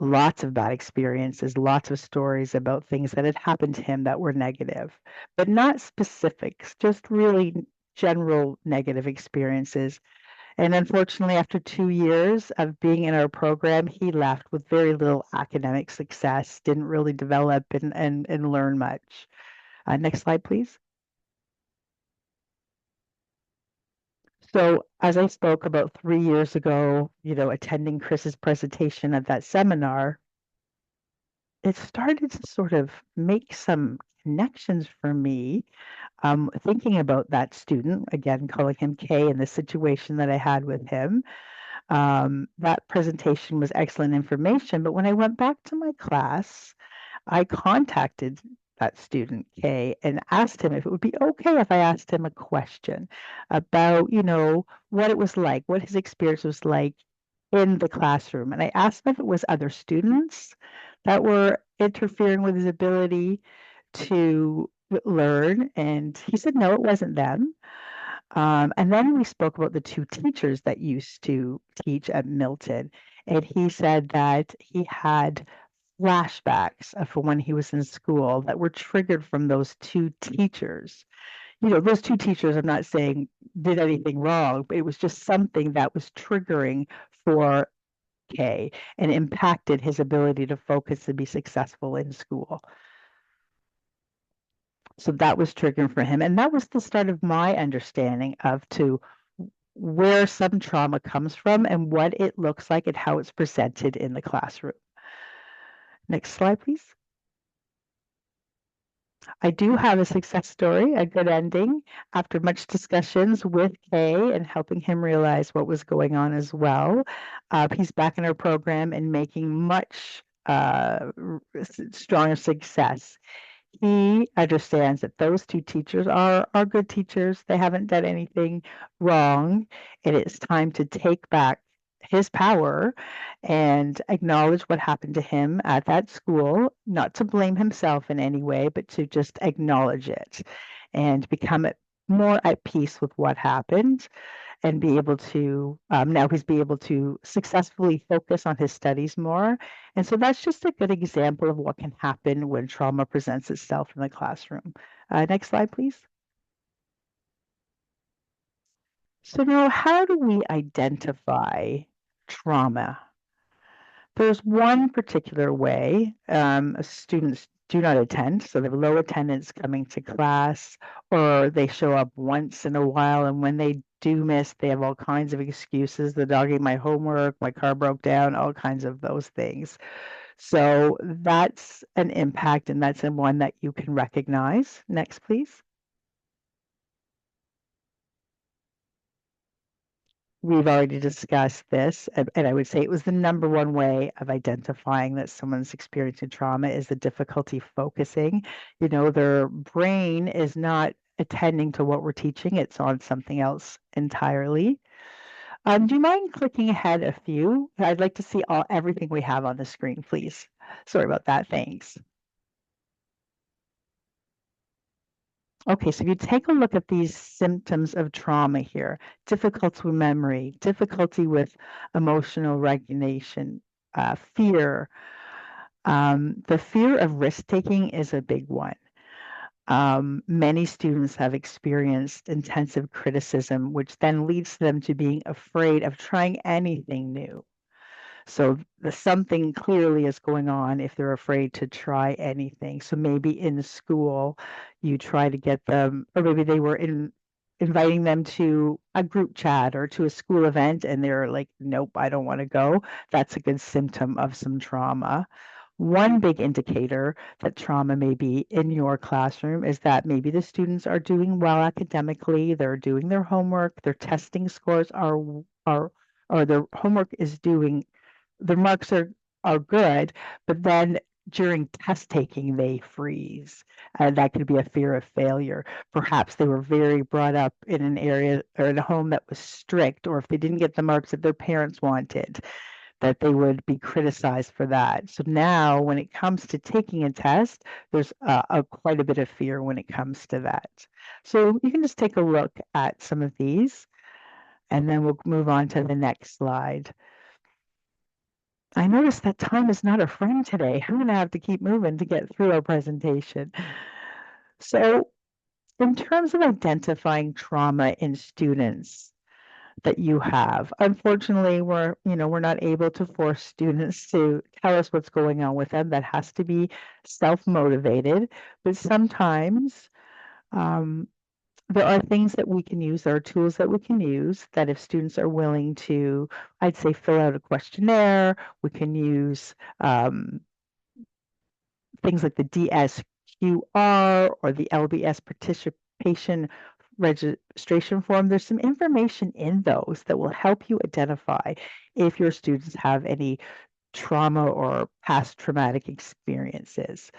Lots of bad experiences, lots of stories about things that had happened to him that were negative, but not specifics, just really general negative experiences. And unfortunately, after 2 years of being in our program, he left with very little academic success, didn't really develop and learn much. Next slide, please. So as I spoke about 3 years ago, attending Chris's presentation at that seminar, it started to sort of make some connections for me, thinking about that student, again, calling him Kay, and the situation that I had with him. That presentation was excellent information, but when I went back to my class, I contacted that student, Kay, and asked him if it would be okay if I asked him a question about, what it was like, what his experience was like in the classroom. And I asked him if it was other students that were interfering with his ability to learn. And he said, no, it wasn't them. And then we spoke about the two teachers that used to teach at Milton. And he said that he had flashbacks of when he was in school that were triggered from those two teachers. Those two teachers, I'm not saying did anything wrong, but it was just something that was triggering for Kay and impacted his ability to focus and be successful in school. So that was triggering for him. And that was the start of my understanding of to where some trauma comes from and what it looks like and how it's presented in the classroom. Next slide, please. I do have a success story, a good ending, after much discussions with Kay and helping him realize what was going on as well. He's back in our program and making much stronger success. He understands that those two teachers are good teachers. They haven't done anything wrong. And it's time to take back his power and acknowledge what happened to him at that school, not to blame himself in any way, but to just acknowledge it and become more at peace with what happened and be able to now he's be able to successfully focus on his studies more. And so that's just a good example of what can happen when trauma presents itself in the classroom. Next slide, please. So now, how do we identify trauma? There's one particular way students do not attend, so they have low attendance coming to class, or they show up once in a while, and when they do miss, they have all kinds of excuses. The dog ate my homework, my car broke down, all kinds of those things. So that's an impact, and that's one that you can recognize. Next, please. We've already discussed this, and I would say it was the number one way of identifying that someone's experiencing trauma is the difficulty focusing. Their brain is not attending to what we're teaching, it's on something else entirely. Do you mind clicking ahead a few? I'd like to see everything we have on the screen, please. Sorry about that. Thanks. Okay, so if you take a look at these symptoms of trauma here, difficulty with memory, difficulty with emotional regulation, fear. The fear of risk taking is a big one. Many students have experienced intensive criticism, which then leads them to being afraid of trying anything new. So something clearly is going on if they're afraid to try anything. So maybe in school, you try to get them, or maybe they were inviting them to a group chat or to a school event, and they're like, nope, I don't want to go. That's a good symptom of some trauma. One big indicator that trauma may be in your classroom is that maybe the students are doing well academically, they're doing their homework, their testing scores are or their homework is doing the marks are good, but then during test taking they freeze. And that could be a fear of failure. Perhaps they were very brought up in an area or in a home that was strict, or if they didn't get the marks that their parents wanted, that they would be criticized for that. So now when it comes to taking a test, there's quite a bit of fear when it comes to that. So you can just take a look at some of these, and then we'll move on to the next slide. I noticed that time is not a friend today. I'm going to have to keep moving to get through our presentation. So, in terms of identifying trauma in students that you have, unfortunately, we're not able to force students to tell us what's going on with them. That has to be self-motivated. But sometimes there are things that we can use, there are tools that we can use that if students are willing to, I'd say, fill out a questionnaire, we can use things like the DSQR or the LBS participation registration form. There's some information in those that will help you identify if your students have any trauma or past traumatic experiences.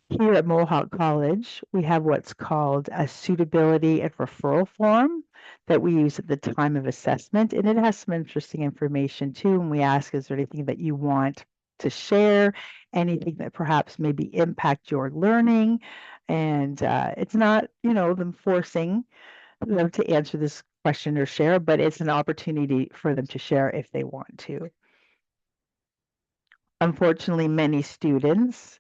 Here at Mohawk College, we have what's called a suitability and referral form that we use at the time of assessment, and it has some interesting information too. And we ask, is there anything that you want to share, anything that perhaps maybe impact your learning? And it's not, them forcing them to answer this question or share, but it's an opportunity for them to share if they want to. Unfortunately, many students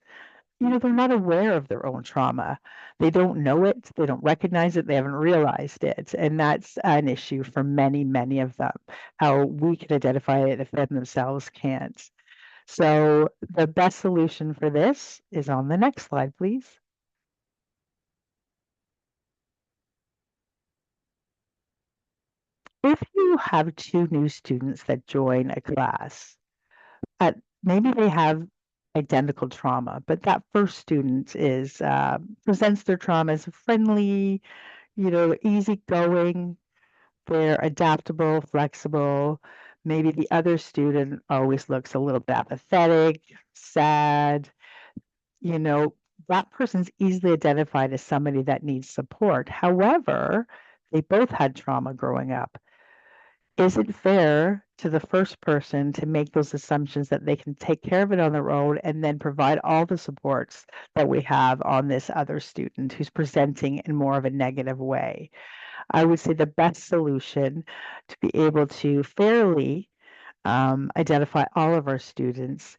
they're not aware of their own trauma. They don't know it, they don't recognize it, they haven't realized it. And that's an issue for many, many of them, how we can identify it if they themselves can't. So the best solution for this is on the next slide, please. If you have two new students that join a class, maybe they have identical trauma, but that first student is presents their trauma as friendly, easygoing, they're adaptable, flexible. Maybe the other student always looks a little bit apathetic, sad. You know, that person's easily identified as somebody that needs support. However, they both had trauma growing up. Is it fair to the first person to make those assumptions that they can take care of it on their own and then provide all the supports that we have on this other student who's presenting in more of a negative way? I would say the best solution to be able to fairly identify all of our students,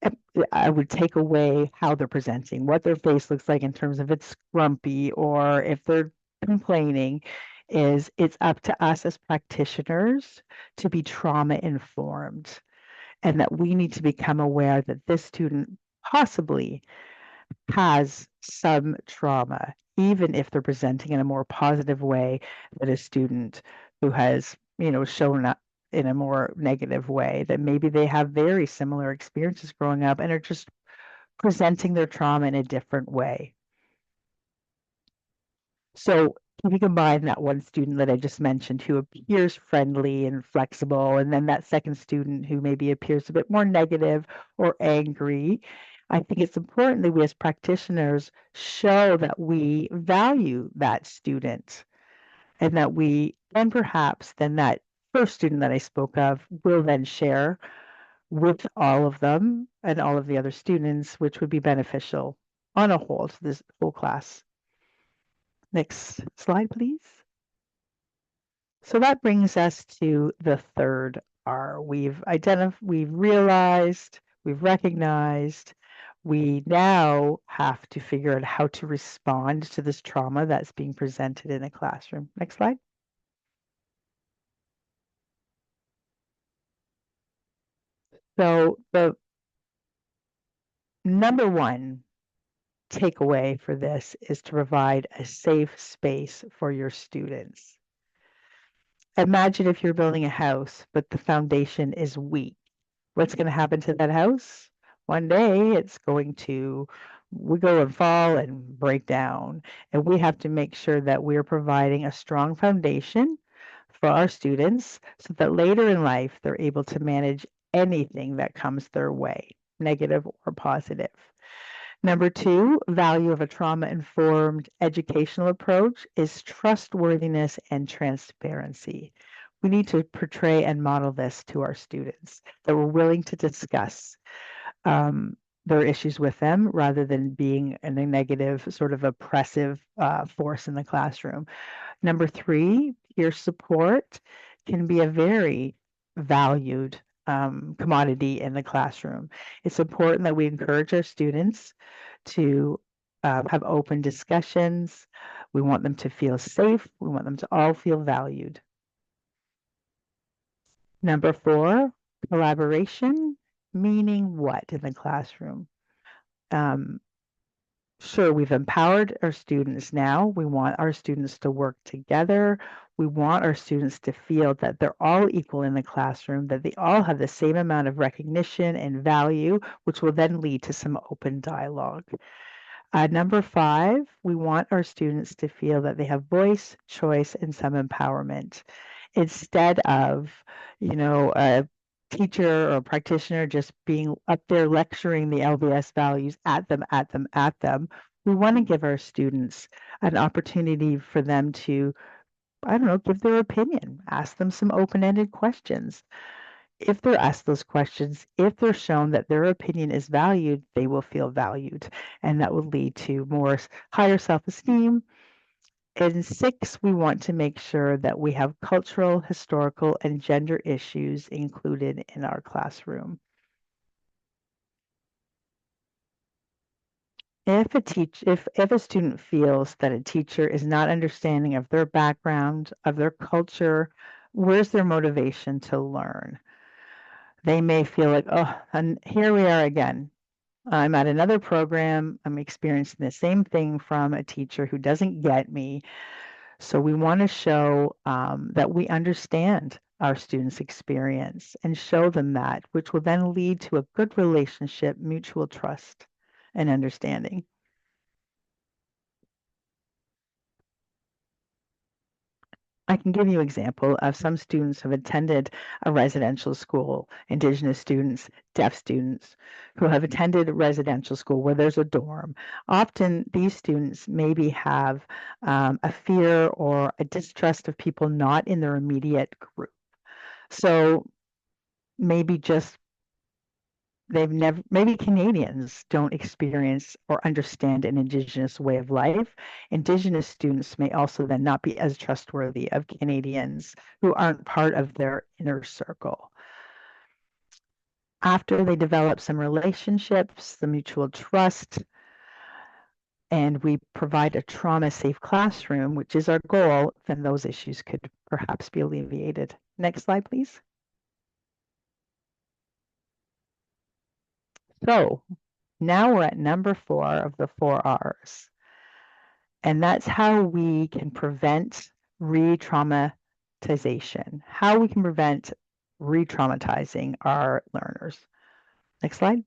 uh, I would take away how they're presenting, what their face looks like in terms of it's grumpy or if they're complaining, is it's up to us as practitioners to be trauma informed and that we need to become aware that this student possibly has some trauma, even if they're presenting in a more positive way than a student who has, shown up in a more negative way, that maybe they have very similar experiences growing up and are just presenting their trauma in a different way. So if you combine that one student that I just mentioned who appears friendly and flexible, and then that second student who maybe appears a bit more negative or angry, I think it's important that we as practitioners show that we value that student and that we then perhaps then that first student that I spoke of will then share with all of them and all of the other students, which would be beneficial on a whole to this whole class. Next slide, please. So that brings us to the third R. We've realized, we've recognized, we now have to figure out how to respond to this trauma that's being presented in a classroom. Next slide. So the number one takeaway for this is to provide a safe space for your students. Imagine if you're building a house, but the foundation is weak. What's going to happen to that house? One day it's going to wiggle and fall and break down. And we have to make sure that we're providing a strong foundation for our students so that later in life they're able to manage anything that comes their way, negative or positive. Number two, value of a trauma-informed educational approach is trustworthiness and transparency. We need to portray and model this to our students, that we're willing to discuss their issues with them rather than being in a negative, sort of oppressive force in the classroom. Number three, peer support can be a very valued commodity in the classroom. It's important that we encourage our students to have open discussions. We want them to feel safe. We want them to all feel valued. Number four, collaboration, meaning what in the classroom? Um, Sure, we've empowered our students now. We want our students to work together. We want our students to feel that they're all equal in the classroom, that they all have the same amount of recognition and value, which will then lead to some open dialogue. Number five, we want our students to feel that they have voice, choice, and some empowerment instead of, a teacher or a practitioner just being up there lecturing the LDS values at them, at them, at them. We want to give our students an opportunity for them to, I don't know, give their opinion, ask them some open-ended questions. If they're asked those questions, if they're shown that their opinion is valued, they will feel valued, and that will lead to more higher self-esteem. And six, we want to make sure that we have cultural, historical, and gender issues included in our classroom. If a student feels that a teacher is not understanding of their background, of their culture, where's their motivation to learn? They may feel like, oh, and here we are again. I'm at another program. I'm experiencing the same thing from a teacher who doesn't get me. So we want to show that we understand our students' experience and show them that, which will then lead to a good relationship, mutual trust, and understanding. I can give you an example of some students who have attended a residential school, Indigenous students, deaf students who have attended a residential school where there's a dorm. Often these students maybe have a fear or a distrust of people not in their immediate group. So maybe just they've never, maybe Canadians don't experience or understand an Indigenous way of life. Indigenous students may also then not be as trustworthy of Canadians who aren't part of their inner circle. After they develop some relationships, the mutual trust, and we provide a trauma safe classroom, which is our goal, then those issues could perhaps be alleviated. Next slide, please. So now we're at number 4 of the 4 R's. And that's how we can prevent re-traumatization, how we can prevent re-traumatizing our learners. Next slide.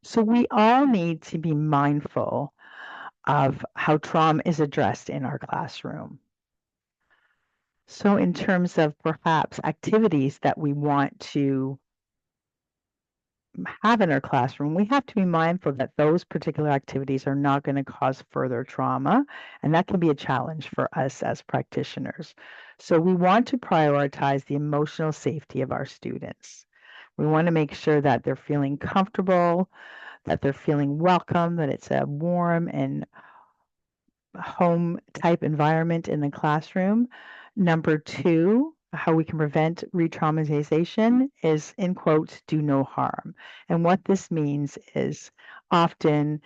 So we all need to be mindful of how trauma is addressed in our classroom. So in terms of perhaps activities that we want to have in our classroom, we have to be mindful that those particular activities are not going to cause further trauma, and that can be a challenge for us as practitioners. So we want to prioritize the emotional safety of our students. We want to make sure that they're feeling comfortable, that they're feeling welcome, that it's a warm and home type environment in the classroom. Number two, how we can prevent re-traumatization is, in quotes, do no harm. And what this means is often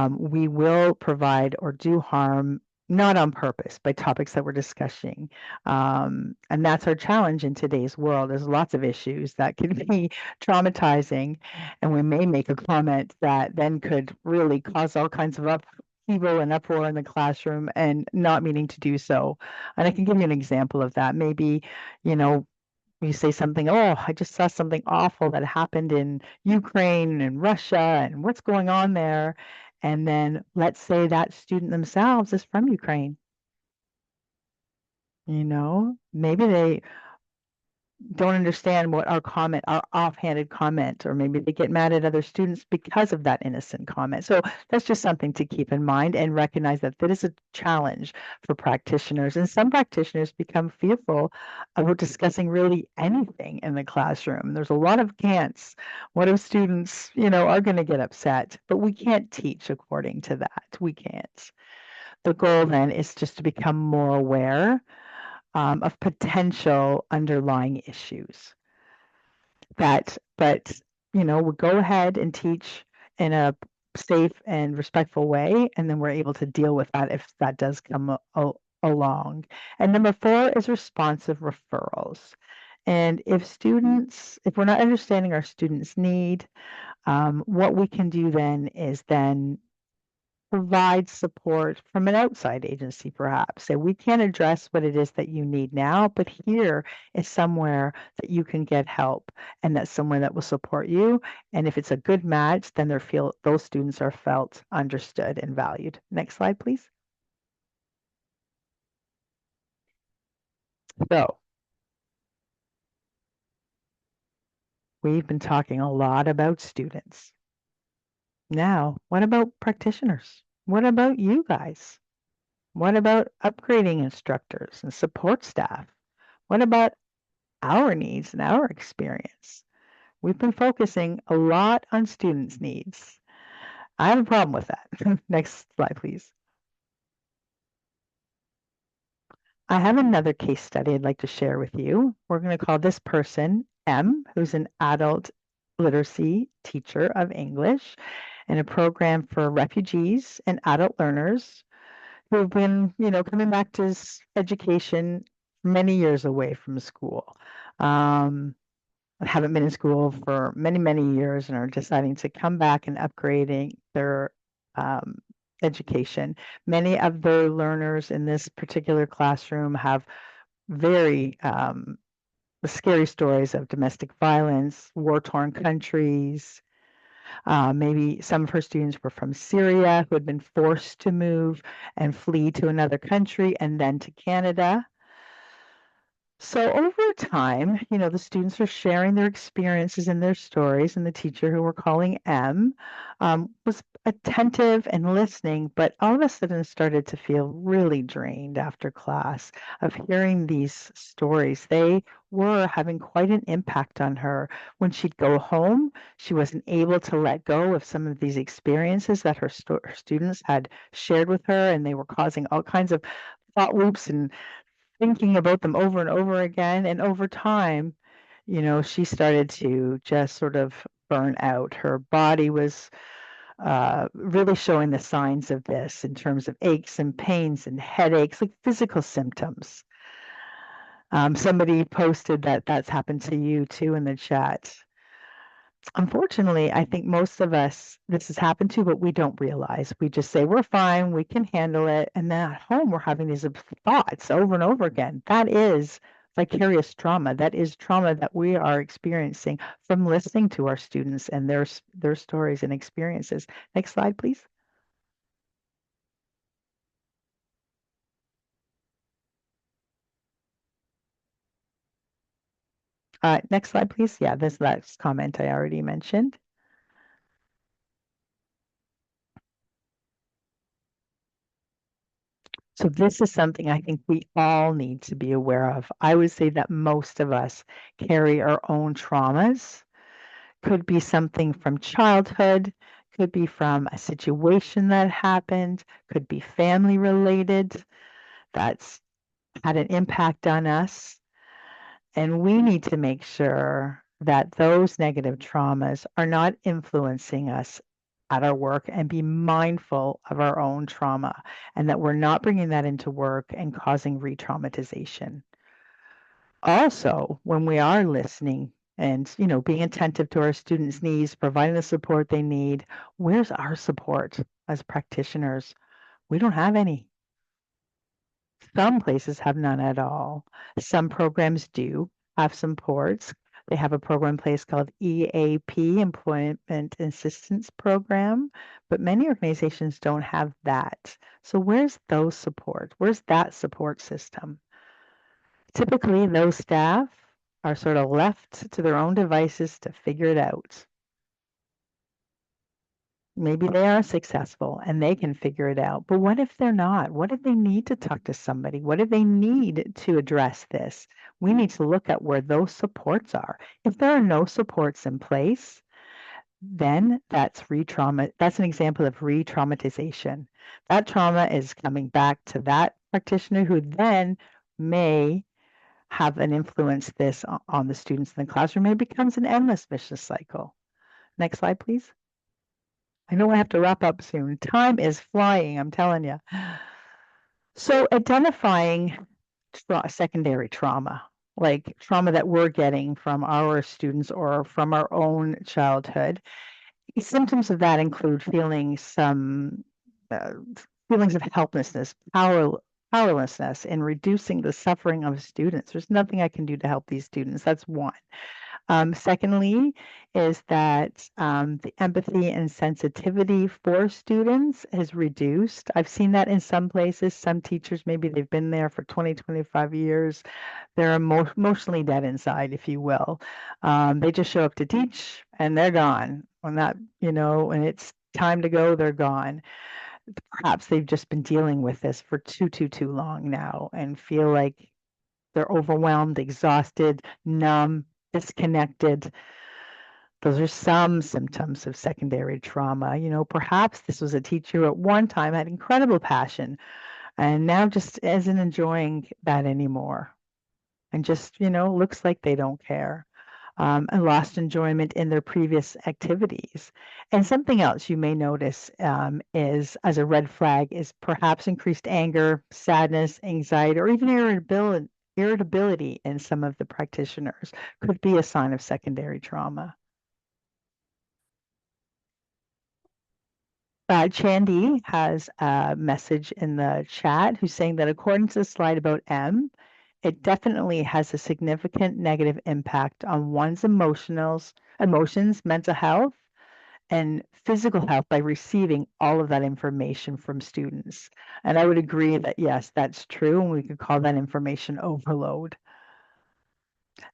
we will provide or do harm not on purpose by topics that we're discussing. And that's our challenge in today's world. There's lots of issues that can be traumatizing, and we may make a comment that then could really cause all kinds of upheaval and uproar in the classroom and not meaning to do so. And I can give you an example of that. Maybe, you know, you say something, oh, I just saw something awful that happened in Ukraine and Russia, and what's going on there? And then let's say that student themselves is from Ukraine. Maybe they don't understand what our comment, our offhanded comment, or maybe they get mad at other students because of that innocent comment. So that's just something to keep in mind and recognize that that is a challenge for practitioners. And some practitioners become fearful about discussing really anything in the classroom. There's a lot of can'ts. What if students, are going to get upset? But we can't teach according to that. We can't. The goal then is just to become more aware of potential underlying issues but we go ahead and teach in a safe and respectful way, and then we're able to deal with that if that does come along. And number four is responsive referrals. And if we're not understanding our students' need, what we can do then is then provide support from an outside agency, perhaps. Say, we can't address what it is that you need now, but here is somewhere that you can get help, and that's somewhere that will support you. And if it's a good match, then those students are felt understood and valued. Next slide, please. So we've been talking a lot about students. Now, what about practitioners? What about you guys? What about upgrading instructors and support staff? What about our needs and our experience? We've been focusing a lot on students' needs. I have a problem with that. Next slide, please. I have another case study I'd like to share with you. We're going to call this person M, who's an adult literacy teacher of English in a program for refugees and adult learners who've been, coming back to education many years away from school. Haven't been in school for many, many years and are deciding to come back and upgrading their um, education. Many of the learners in this particular classroom have very scary stories of domestic violence, war-torn countries. Maybe some of her students were from Syria who had been forced to move and flee to another country and then to Canada. So over time, the students are sharing their experiences and their stories, and the teacher, who we're calling M, was attentive and listening, but all of a sudden started to feel really drained after class of hearing these stories. They were having quite an impact on her. When she'd go home, she wasn't able to let go of some of these experiences that her students had shared with her, and they were causing all kinds of thought loops and thinking about them over and over again. And over time, she started to just sort of burn out. Her body was really showing the signs of this in terms of aches and pains and headaches, like physical symptoms. Somebody posted that that's happened to you too in the chat. Unfortunately, I think most of us, this has happened to, but we don't realize. We just say, we're fine, we can handle it. And then at home, we're having these thoughts over and over again. That is vicarious trauma. That is trauma that we are experiencing from listening to our students and their stories and experiences. Next slide, please. Next slide, please. Yeah, this last comment I already mentioned. So this is something I think we all need to be aware of. I would say that most of us carry our own traumas. Could be something from childhood, could be from a situation that happened, could be family related that's had an impact on us. And we need to make sure that those negative traumas are not influencing us at our work, and be mindful of our own trauma, and that we're not bringing that into work and causing re-traumatization. Also, when we are listening and, being attentive to our students' needs, providing the support they need, where's our support as practitioners? We don't have any. Some places have none at all. Some programs do have supports. They have a program in place called EAP, Employment Assistance Program, but many organizations don't have that. So where's those support? Where's that support system? Typically, those staff are sort of left to their own devices to figure it out. Maybe they are successful and they can figure it out. But what if they're not? What if they need to talk to somebody? What if they need to address this? We need to look at where those supports are. If there are no supports in place, then that's an example of re-traumatization. That trauma is coming back to that practitioner, who then may have an influence this on the students in the classroom. It becomes an endless vicious cycle. Next slide, please. I know I have to wrap up soon. Time is flying, I'm telling you. So identifying secondary trauma, like trauma that we're getting from our students or from our own childhood. Symptoms of that include feeling some uh, feelings of helplessness, powerlessness in reducing the suffering of students. There's nothing I can do to help these students. That's one. Secondly, is that the empathy and sensitivity for students is reduced. I've seen that in some places. Some teachers, maybe they've been there for 20, 25 years. They're emotionally dead inside, if you will. They just show up to teach and they're gone. When that, when it's time to go, they're gone. Perhaps they've just been dealing with this for too long now and feel like they're overwhelmed, exhausted, numb, disconnected. Those are some symptoms of secondary trauma. Perhaps this was a teacher who at one time had incredible passion and now just isn't enjoying that anymore and just, looks like they don't care. And lost enjoyment in their previous activities. And something else you may notice is, as a red flag, is perhaps increased anger, sadness, anxiety, or even irritability in some of the practitioners could be a sign of secondary trauma. Chandy has a message in the chat who's saying that according to the slide about M, it definitely has a significant negative impact on one's emotions, mental health, and physical health by receiving all of that information from students. And I would agree that yes, that's true, and we could call that information overload.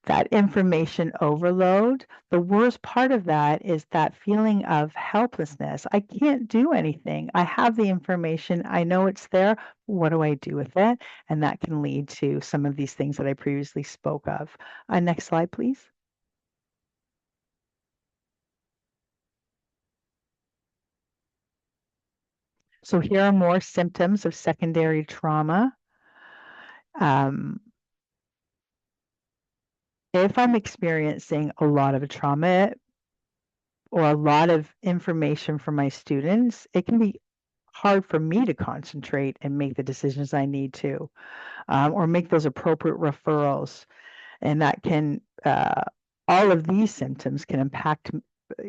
That information overload, the worst part of that is that feeling of helplessness. I can't do anything. I have the information. I know it's there. What do I do with it? And that can lead to some of these things that I previously spoke of. Next slide, please. So here are more symptoms of secondary trauma. Um, if I'm experiencing a lot of trauma or a lot of information from my students, it can be hard for me to concentrate and make the decisions I need to, or make those appropriate referrals. And that can, all of these symptoms can impact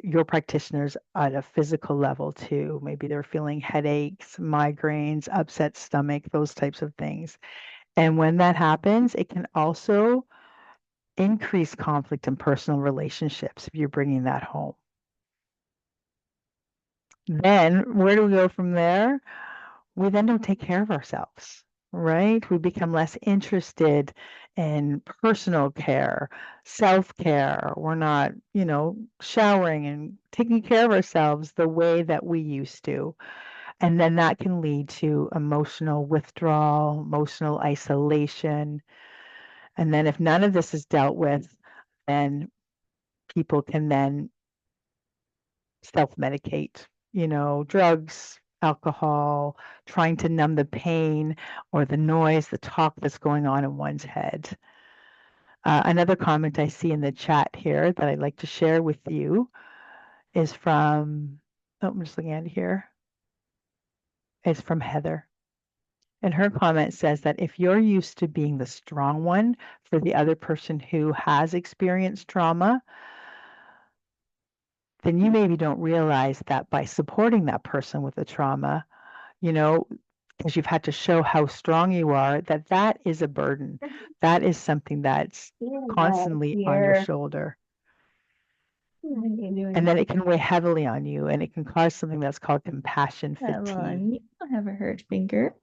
your practitioners at a physical level too. Maybe they're feeling headaches, migraines, upset stomach, those types of things. And when that happens, it can also increase conflict in personal relationships if you're bringing that home. Then where do we go from there? We then don't take care of ourselves, right? We become less interested in personal care, self-care. We're not, showering and taking care of ourselves the way that we used to. And then that can lead to emotional withdrawal, emotional isolation. And then if none of this is dealt with, then people can then self-medicate, drugs, alcohol, trying to numb the pain or the noise, the talk that's going on in one's head. Another comment I see in the chat here that I'd like to share with you is from, oh, I'm just looking at it here. It's from Heather. And her comment says that if you're used to being the strong one for the other person who has experienced trauma, then you maybe don't realize that by supporting that person with the trauma, you know, because you've had to show how strong you are, that is a burden. That is something that's constantly on your shoulder. And then it can weigh heavily on you and it can cause something that's called compassion fatigue. You don't have a hurt finger.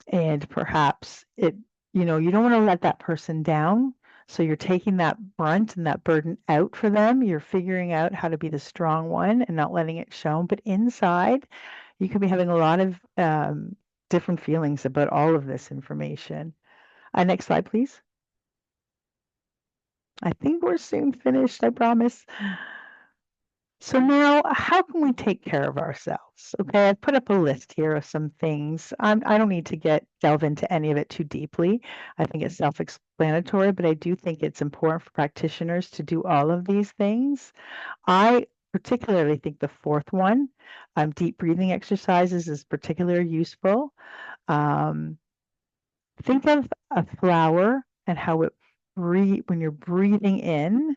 And perhaps you don't want to let that person down. So you're taking that brunt and that burden out for them. You're figuring out how to be the strong one and not letting it show. But inside, you could be having a lot of different feelings about all of this information. Next slide, please. I think we're soon finished, I promise. So now, how can we take care of ourselves? Okay, I've put up a list here of some things. I don't need to delve into any of it too deeply. I think it's self-explanatory, but I do think it's important for practitioners to do all of these things. I particularly think the fourth one, deep breathing exercises, is particularly useful. Think of a flower and how it breathe when you're breathing in.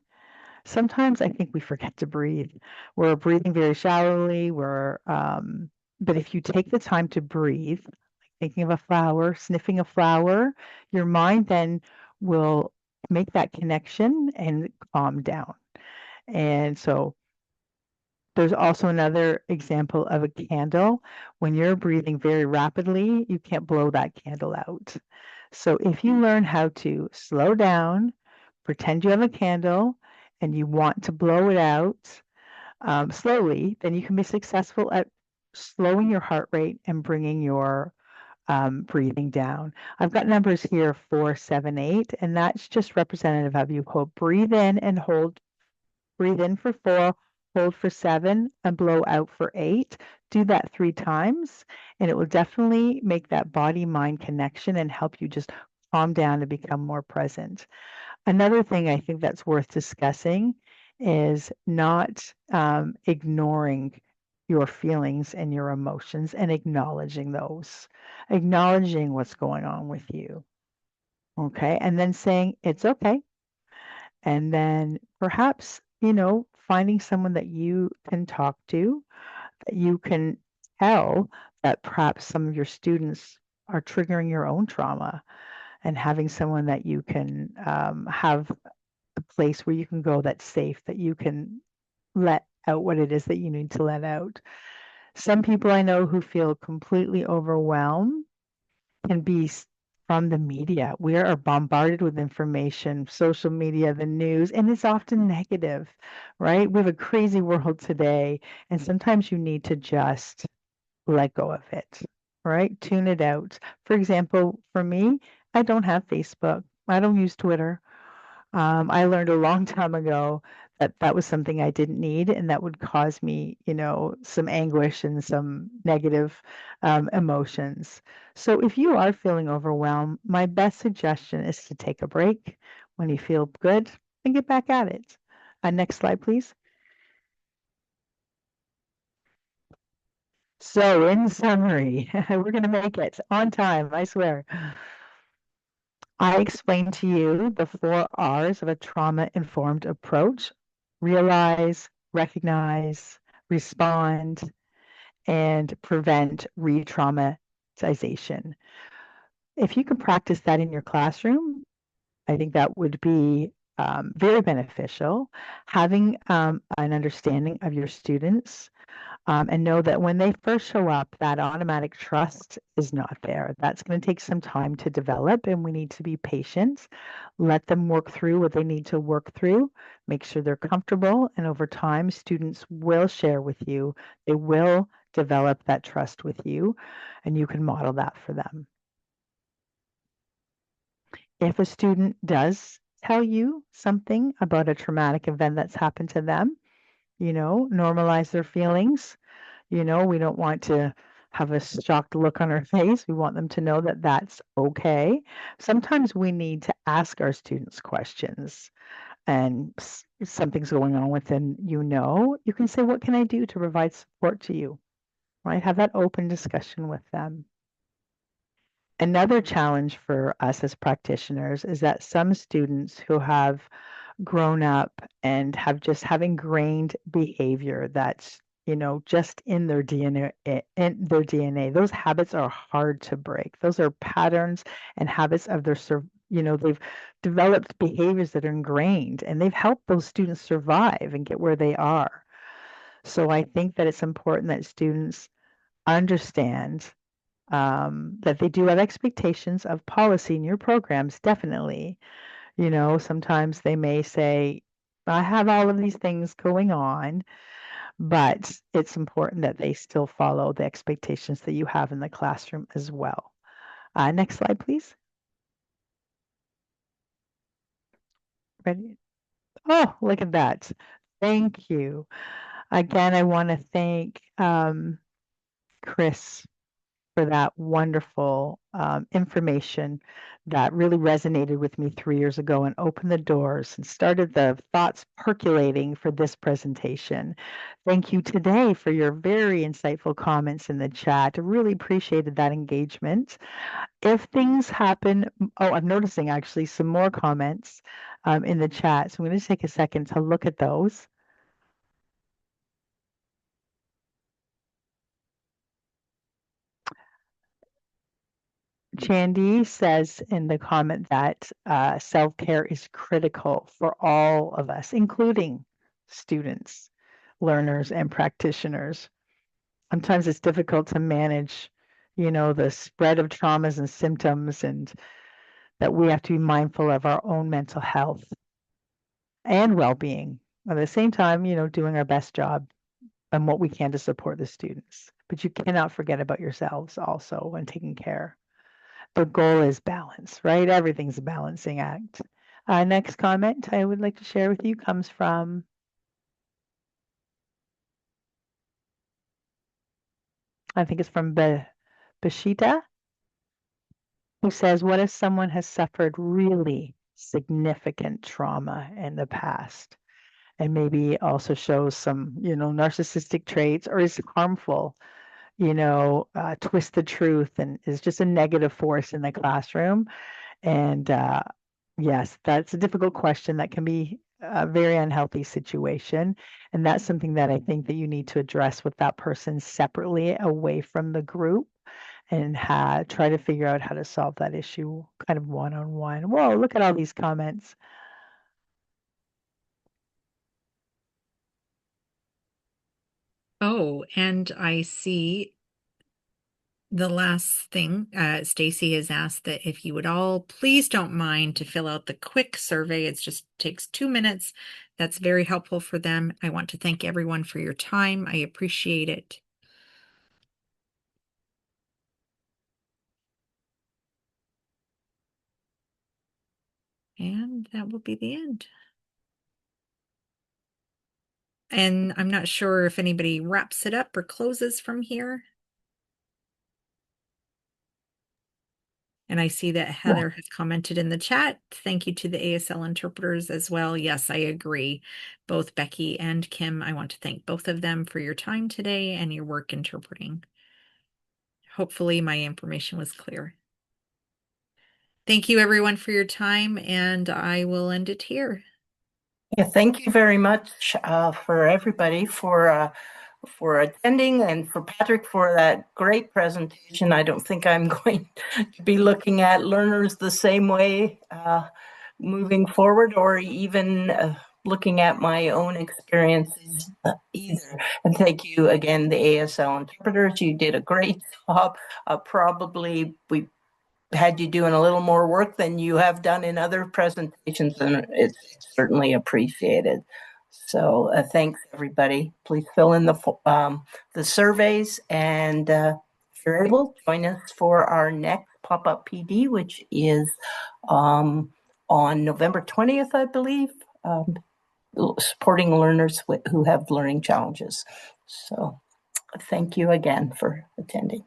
Sometimes I think we forget to breathe. We're breathing very shallowly. But if you take the time to breathe, like thinking of a flower, sniffing a flower, your mind then will make that connection and calm down. And so there's also another example of a candle. When you're breathing very rapidly, you can't blow that candle out. So if you learn how to slow down, pretend you have a candle, and you want to blow it out slowly, then you can be successful at slowing your heart rate and bringing your breathing down. I've got numbers here 4, 7, 8, and that's just representative of you. Breathe in and hold. Breathe in for 4, hold for 7, and blow out for 8. Do that 3 times, and it will definitely make that body-mind connection and help you just calm down and become more present. Another thing I think that's worth discussing is not ignoring your feelings and your emotions and acknowledging those, acknowledging what's going on with you. Okay. And then saying, it's okay. And then perhaps, finding someone that you can talk to, that you can tell that perhaps some of your students are triggering your own trauma, and having someone that you can have a place where you can go that's safe, that you can let out what it is that you need to let out. Some people I know who feel completely overwhelmed can be from the media. We are bombarded with information, social media, the news, and it's often negative, right? We have a crazy world today, and sometimes you need to just let go of it, right? Tune it out. For example, for me, I don't have Facebook. I don't use Twitter. I learned a long time ago that that was something I didn't need, and that would cause me, some anguish and some negative emotions. So if you are feeling overwhelmed, my best suggestion is to take a break when you feel good and get back at it. Next slide, please. So, in summary, we're going to make it on time, I swear. I explained to you the 4 R's of a trauma-informed approach: realize, recognize, respond, and prevent re-traumatization. If you can practice that in your classroom, I think that would be very beneficial. Having an understanding of your students, and know that when they first show up, that automatic trust is not there. That's going to take some time to develop, and we need to be patient. Let them work through what they need to work through, make sure they're comfortable, and over time, students will share with you. They will develop that trust with you, and you can model that for them. If a student does tell you something about a traumatic event that's happened to them, normalize their feelings. We don't want to have a shocked look on our face. We want them to know that that's okay. Sometimes we need to ask our students questions, and something's going on with them, you can say, what can I do to provide support to you? Right? Have that open discussion with them. Another challenge for us as practitioners is that some students who have grown up and have ingrained behavior that's just in their DNA. Those habits are hard to break. Those are patterns and habits of they've developed behaviors that are ingrained, and they've helped those students survive and get where they are. So I think that it's important that students understand that they do have expectations of policy in your programs, definitely. Sometimes they may say, I have all of these things going on, but it's important that they still follow the expectations that you have in the classroom as well. Next slide, please. Ready? Oh, look at that. Thank you. Again, I want to thank Chris for that wonderful information that really resonated with me 3 years ago and opened the doors and started the thoughts percolating for this presentation. Thank you today for your very insightful comments in the chat. I really appreciated that engagement. If things happen, oh, I'm noticing actually some more comments in the chat. So I'm going to take a second to look at those. Chandy says in the comment that self-care is critical for all of us, including students, learners, and practitioners. Sometimes it's difficult to manage, the spread of traumas and symptoms, and that we have to be mindful of our own mental health and well-being. At the same time, doing our best job and what we can to support the students. But you cannot forget about yourselves also when taking care. The goal is balance, right? Everything's a balancing act. Next comment I would like to share with you comes from I think it's from Bashita, who says, what if someone has suffered really significant trauma in the past and maybe also shows some, narcissistic traits or is harmful, twist the truth and is just a negative force in the classroom? And yes, that's a difficult question that can be a very unhealthy situation. And that's something that I think that you need to address with that person separately away from the group and try to figure out how to solve that issue kind of one-on-one. Whoa, look at all these comments. Oh, and I see the last thing, Stacy has asked that if you would all please don't mind to fill out the quick survey. It just takes 2 minutes. That's very helpful for them. I want to thank everyone for your time. I appreciate it. And that will be the end. And I'm not sure if anybody wraps it up or closes from here. And I see that Heather has commented in the chat. Thank you to the ASL interpreters as well. Yes, I agree. Both Becky and Kim, I want to thank both of them for your time today and your work interpreting. Hopefully my information was clear. Thank you everyone for your time, and I will end it here. Yeah, thank you very much for everybody for attending, and for Patrick for that great presentation. I don't think I'm going to be looking at learners the same way moving forward, or even looking at my own experiences either. And thank you again, the ASL interpreters. You did a great job. Probably we had you doing a little more work than you have done in other presentations, and it's certainly appreciated. So thanks, everybody. Please fill in the surveys, and if you're able, join us for our next pop-up PD, which is on November 20th, I believe, supporting learners who have learning challenges. So thank you again for attending.